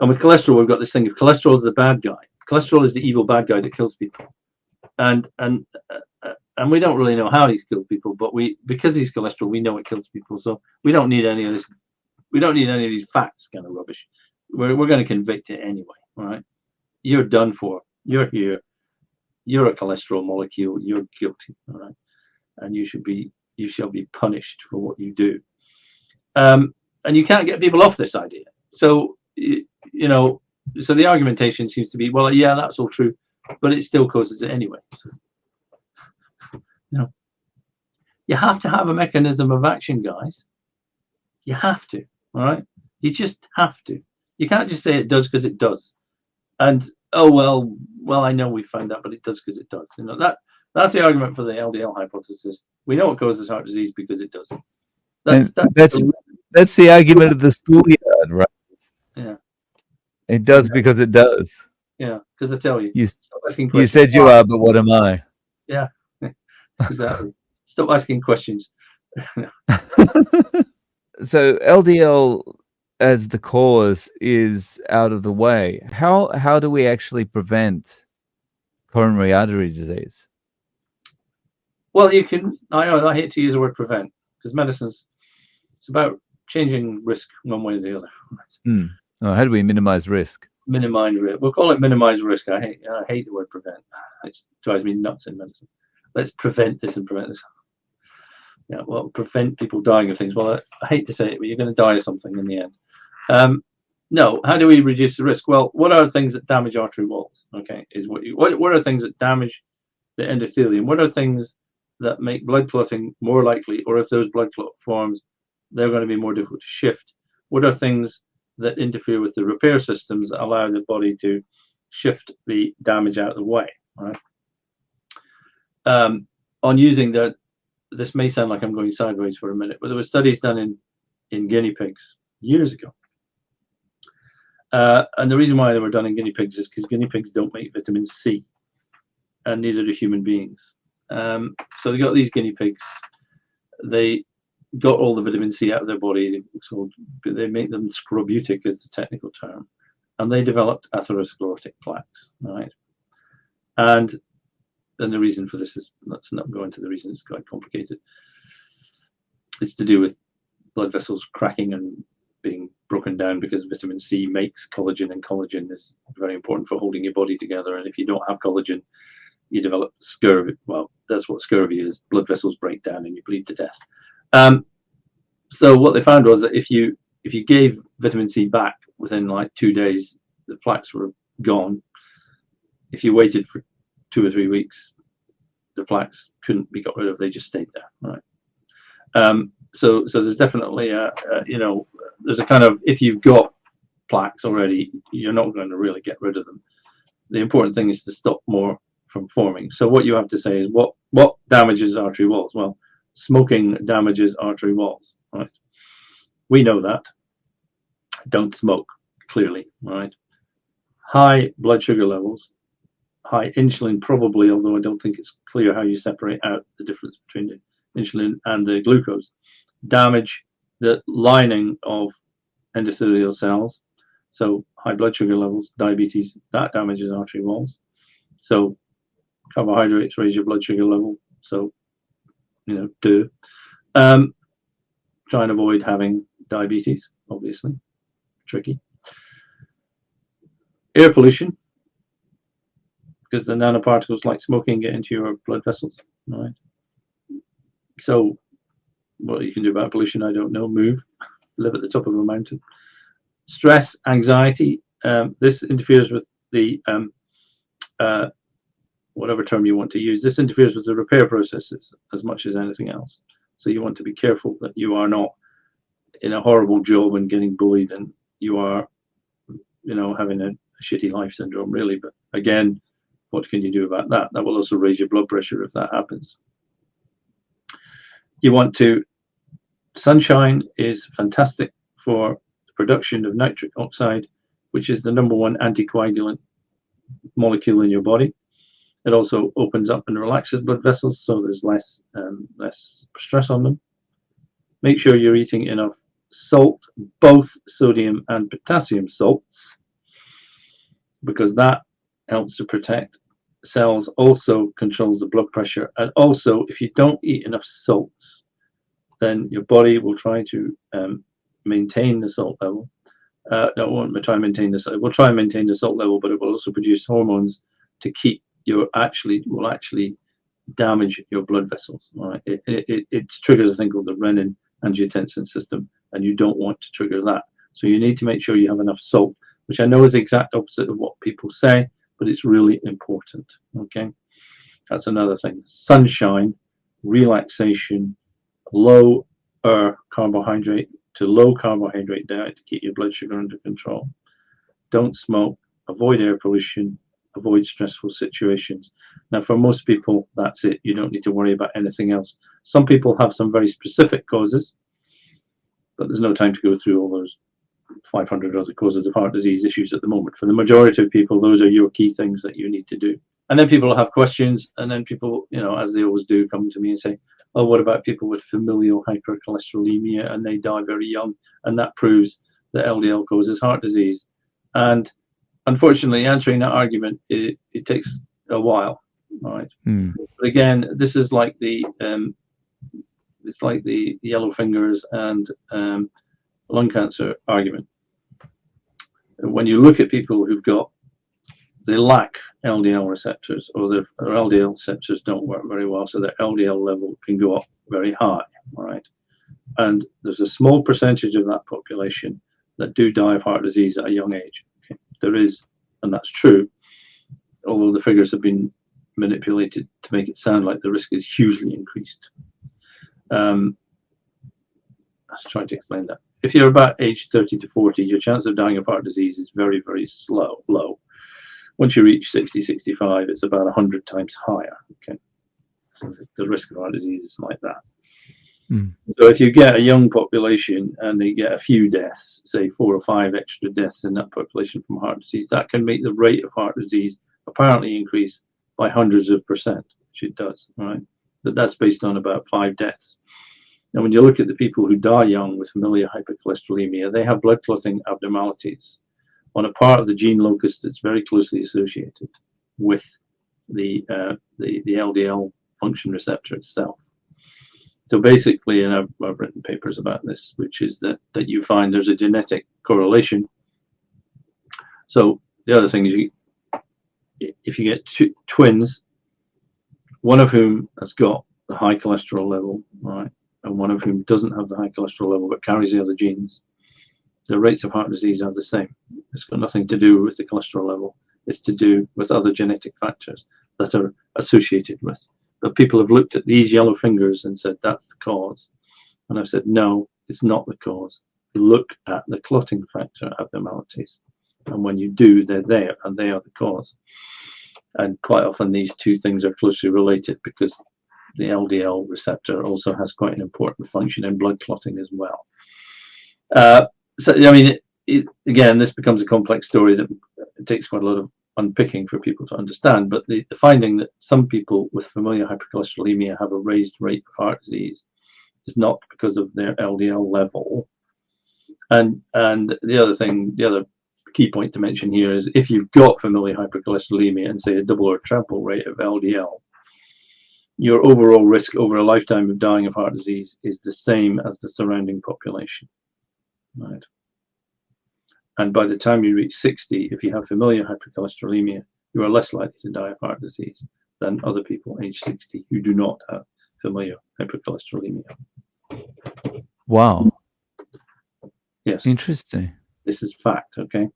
And with cholesterol, we've got this thing: if cholesterol is the bad guy, cholesterol is the evil bad guy that kills people, and we don't really know how he's killed people, but because he's cholesterol, we know it kills people. So we don't need any of this. We don't need any of these facts kind of rubbish. We're going to convict it anyway. All right, you're done for. You're here. You're a cholesterol molecule. You're guilty. All right, and you shall be punished for what you do. And you can't get people off this idea. So so the argumentation seems to be, well, yeah, that's all true, but it still causes it anyway. So, you have to have a mechanism of action, guys. You have to. All right, you just have to. You can't just say it does because it does, and well, I know we found that, but it does because it does. You know, that's the argument for the LDL hypothesis. We know it causes heart disease because it does. That's the argument of the schoolyard, right? Yeah. It does because it does. Yeah, because I tell you. You said you are, but what am I? Yeah, exactly. Stop asking questions. So LDL as the cause is out of the way. How do we actually prevent coronary artery disease? Well, you can. I hate to use the word prevent because it's about changing risk one way or the other. Right? Oh, how do we minimize risk? Minimize risk. We'll call it minimize risk. I hate the word prevent. It drives me nuts in medicine. Let's prevent this and prevent this. Yeah, well, prevent people dying of things. Well, I hate to say it, but you're going to die of something in the end. No, how do we reduce the risk? Well, what are things that damage artery walls? Okay, is what are things that damage the endothelium? What are things that make blood clotting more likely, or if those blood clot forms, they're going to be more difficult to shift? What are things that interfere with the repair systems that allow the body to shift the damage out of the way? Right? On using this may sound like I'm going sideways for a minute, but there were studies done in guinea pigs years ago. And the reason why they were done in guinea pigs is because guinea pigs don't make vitamin C, and neither do human beings. So they got these guinea pigs. They got all the vitamin C out of their body. So they make them scorbutic is the technical term, and they developed atherosclerotic plaques. Right, and the reason for this is, let's not go into the reason, it's quite complicated. It's to do with blood vessels cracking and being broken down because vitamin C makes collagen, and collagen is very important for holding your body together. And if you don't have collagen, you develop scurvy. Well, that's what scurvy is. Blood vessels break down and you bleed to death. So what they found was that if you if you gave vitamin C back within like 2 days, the plaques were gone. If you waited for 2 or 3 weeks, the plaques couldn't be got rid of; they just stayed there. Right. So there's definitely there's a kind of, if you've got plaques already, you're not going to really get rid of them. The important thing is to stop more from forming. So what you have to say is what damages artery walls? Well, smoking damages artery walls. Right. We know that. Don't smoke, clearly. Right. High blood sugar levels, high insulin probably, although I don't think it's clear how you separate out the difference between the insulin and the glucose, damage the lining of endothelial cells. So high blood sugar levels, diabetes, that damages artery walls. So carbohydrates raise your blood sugar level. So, do. Try and avoid having diabetes, obviously. Tricky. Air pollution, because the nanoparticles, like smoking, get into your blood vessels. Right. So what you can do about pollution, I don't know. Move, live at the top of a mountain. Stress, anxiety, this interferes with the whatever term you want to use. This interferes with the repair processes as much as anything else. So you want to be careful that you are not in a horrible job and getting bullied, and you are, having a shitty life syndrome, really. But again, what can you do about that? That will also raise your blood pressure if that happens. You want to, sunshine is fantastic for the production of nitric oxide, which is the #1 anticoagulant molecule in your body. It also opens up and relaxes blood vessels, so there's less stress on them. Make sure you're eating enough salt, both sodium and potassium salts, because that helps to protect cells, also controls the blood pressure. And also, if you don't eat enough salts, then your body will try to maintain the salt level. It won't try and maintain the salt. It will try and maintain the salt level, but it will also produce hormones to keep will actually damage your blood vessels. Right? It triggers a thing called the renin-angiotensin system, and you don't want to trigger that. So you need to make sure you have enough salt, which I know is the exact opposite of what people say, but it's really important. Okay, that's another thing. Sunshine, relaxation, lower carbohydrate to low carbohydrate diet to keep your blood sugar under control. Don't smoke, avoid air pollution, avoid stressful situations. Now, for most people, that's it. You don't need to worry about anything else. Some people have some very specific causes, but there's no time to go through all those 500 other causes of heart disease issues at the moment. For the majority of people, those are your key things that you need to do. And then people have questions, and then people, as they always do, come to me and say, oh, what about people with familial hypercholesterolemia, and they die very young, and that proves that LDL causes heart disease. And unfortunately, answering that argument, it takes a while, right? But again, this is like the yellow fingers and lung cancer argument. When you look at people they lack LDL receptors, or their LDL receptors don't work very well, so their LDL level can go up very high, right? And there's a small percentage of that population that do die of heart disease at a young age. Okay? There is, and that's true, although the figures have been manipulated to make it sound like the risk is hugely increased. Let's try to explain that. If you're about age 30 to 40, your chance of dying of heart disease is very, very low. Once you reach 60, 65, it's about 100 times higher. Okay, so the risk of heart disease is like that. So if you get a young population and they get a few deaths, say 4 or 5 extra deaths in that population from heart disease, that can make the rate of heart disease apparently increase by hundreds of %, which it does, right? But that's based on about 5 deaths. Now, when you look at the people who die young with familial hypercholesterolemia, they have blood clotting abnormalities on a part of the gene locus that's very closely associated with the LDL function receptor itself. So basically, and I've written papers about this, which is that you find there's a genetic correlation. So the other thing is, if you get twins, one of whom has got the high cholesterol level, right, and one of whom doesn't have the high cholesterol level but carries the other genes, the rates of heart disease are the same. It's got nothing to do with the cholesterol level. It's to do with other genetic factors that are associated with. But people have looked at these yellow fingers and said that's the cause. And I've said, no, it's not the cause. Look at the clotting factor abnormalities. And when you do, they're there and they are the cause. And quite often these two things are closely related because the LDL receptor also has quite an important function in blood clotting as well. So, I mean, again, this becomes a complex story that it takes quite a lot of unpicking for people to understand. But the finding that some people with familial hypercholesterolemia have a raised rate of heart disease is not because of their LDL level. And the other key point to mention here is if you've got familial hypercholesterolemia and say a double or triple rate of LDL, your overall risk over a lifetime of dying of heart disease is the same as the surrounding population, right? And by the time you reach 60, if you have familial hypercholesterolemia, you are less likely to die of heart disease than other people age 60 who do not have familial hypercholesterolemia. Wow. Yes. Interesting. This is fact, okay?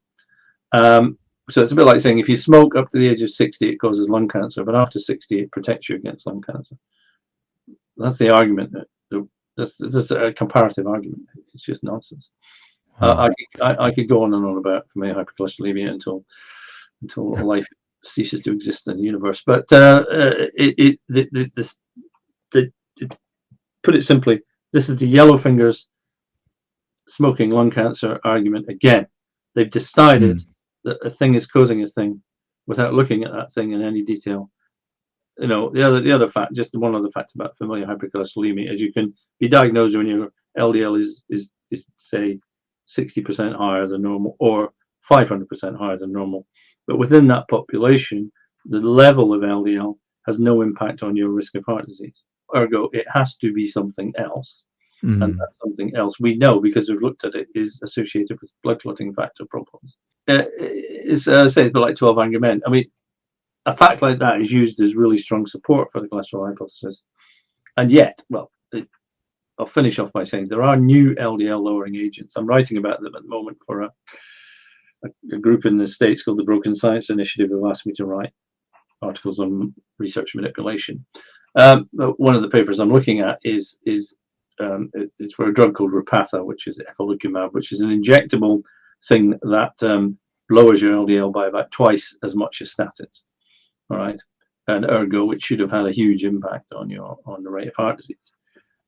So it's a bit like saying if you smoke up to the age of 60, it causes lung cancer, but after 60, it protects you against lung cancer. That's the argument. This is a comparative argument. It's just nonsense. I could go on and on about familial hypercholesterolemia until life ceases to exist in the universe. But put it simply, this is the yellow fingers smoking lung cancer argument again. They've decided that a thing is causing a thing without looking at that thing in any detail. You know, the other fact, just one other fact about familial hypercholesterolemia is you can be diagnosed when your LDL is say 60% higher than normal or 500% higher than normal. But within that population, the level of LDL has no impact on your risk of heart disease. Ergo, it has to be something else. And that's something else we know because we've looked at it is associated with blood clotting factor problems. It's say it's a bit like 12 Angry Men. I mean, a fact like that is used as really strong support for the cholesterol hypothesis. And yet, well, I'll finish off by saying there are new LDL lowering agents. I'm writing about them at the moment for a group in the States called the Broken Science Initiative who asked me to write articles on research manipulation. One of the papers I'm looking at is it's for a drug called Repatha, which is evolocumab, which is an injectable thing that lowers your LDL by about twice as much as statins. All right, and ergo, it should have had a huge impact on the rate of heart disease.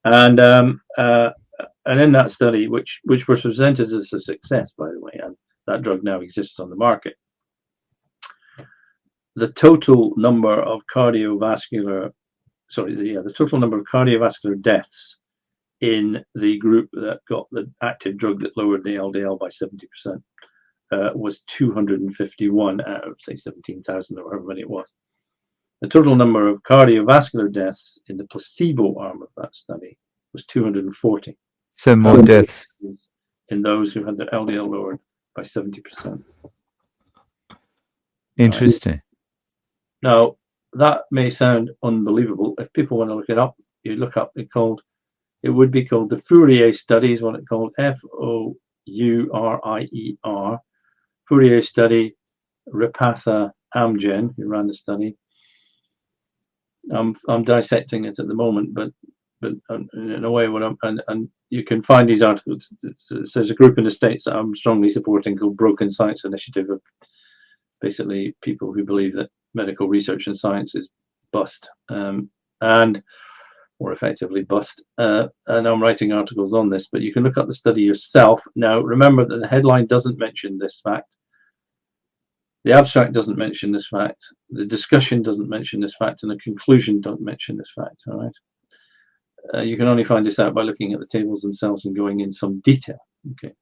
And in that study, which was presented as a success, by the way, and that drug now exists on the market, the total number of cardiovascular deaths in the group that got the active drug that lowered the LDL by 70% was 251 out of, say, 17,000 or however many it was. The total number of cardiovascular deaths in the placebo arm of that study was 240. So more deaths in those who had their LDL lowered by 70%. Interesting. Now, that may sound unbelievable. If people want to look it up, you look up it would be called the Fourier study, is what it's called, Fourier, Fourier study, Repatha Amgen, who ran the study. I'm dissecting it at the moment, but in a way, and you can find these articles. There's a group in the States that I'm strongly supporting called Broken Science Initiative, of basically people who believe that medical research and science is bust, and more effectively bust. And I'm writing articles on this, but you can look up the study yourself. Now, remember that the headline doesn't mention this fact. The abstract doesn't mention this fact. The discussion doesn't mention this fact, and the conclusion don't mention this fact. All right. You can only find this out by looking at the tables themselves and going in some detail. Okay.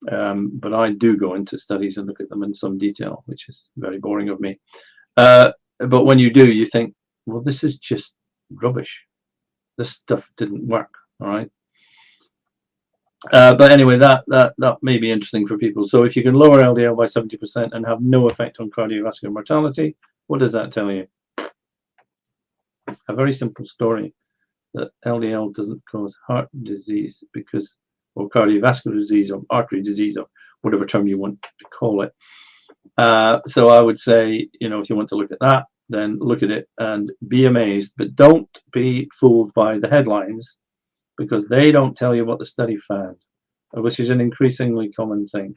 But I do go into studies and look at them in some detail, which is very boring of me. But when you do, you think, well, this is just rubbish. This stuff didn't work. All right. But anyway, that may be interesting for people. So if you can lower LDL by 70% and have no effect on cardiovascular mortality, what does that tell you? A very simple story, that LDL doesn't cause heart disease because or cardiovascular disease or artery disease or whatever term you want to call it. So I would say, if you want to look at that, then look at it and be amazed, but don't be fooled by the headlines, because they don't tell you what the study found, which is an increasingly common thing,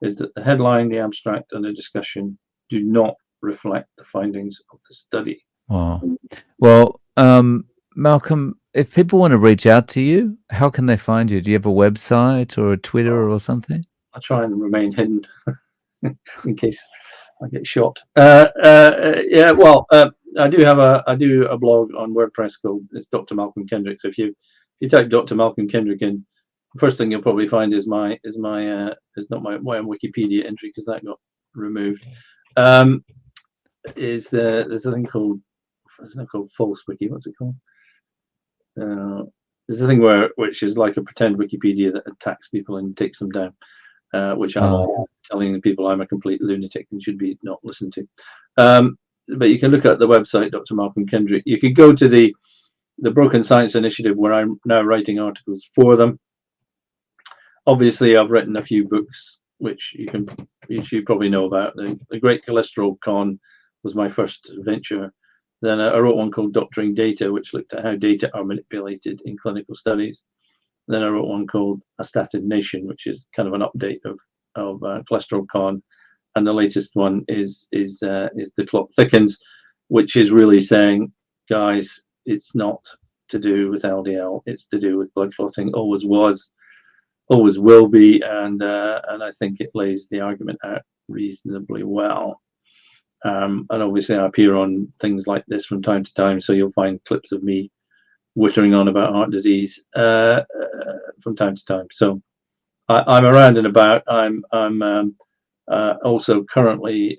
is that the headline, the abstract, and the discussion do not reflect the findings of the study. Wow. Well, Malcolm, if people want to reach out to you, how can they find you? Do you have a website or a Twitter or something? I try and remain hidden in case I get shot. Yeah, well, I do a blog on WordPress called it's Dr. Malcolm Kendrick. So if you type Dr. Malcolm Kendrick in, the first thing you'll probably find is not my Wikipedia entry, because that got removed. There's a thing called false wiki. What's it called? There's a thing which is like a pretend Wikipedia that attacks people and takes them down, which I'm telling people I'm a complete lunatic and should be not listened to. But you can look at the website, Dr. Malcolm Kendrick. You can go to the Broken Science Initiative, where I'm now writing articles for them. Obviously, I've written a few books, which you probably know about. The Great Cholesterol Con was my first venture. Then I wrote one called Doctoring Data, which looked at how data are manipulated in clinical studies. Then I wrote one called A Statin Nation, which is kind of an update of Cholesterol Con. And the latest one is the Clot Thickens, which is really saying, guys, it's not to do with LDL, it's to do with blood clotting. Always was, always will be, and I think it lays the argument out reasonably well. And obviously I appear on things like this from time to time, so you'll find clips of me wittering on about heart disease from time to time. So I'm around and about. I'm also currently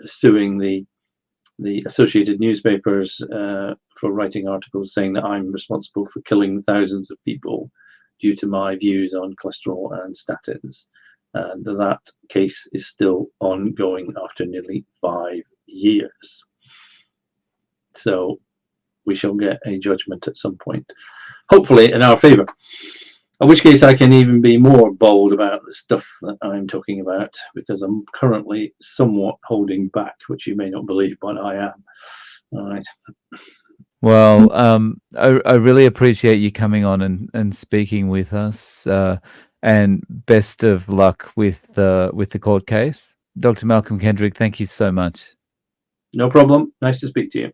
suing the Associated Newspapers for writing articles saying that I'm responsible for killing thousands of people due to my views on cholesterol and statins. And that case is still ongoing after nearly 5 years. So we shall get a judgment at some point, hopefully in our favor. In which case I can even be more bold about the stuff that I'm talking about, because I'm currently somewhat holding back, which you may not believe, but I am. All right. Well, I really appreciate you coming on and speaking with us, and best of luck with the court case. Dr. Malcolm Kendrick, thank you so much. No problem. Nice to speak to you.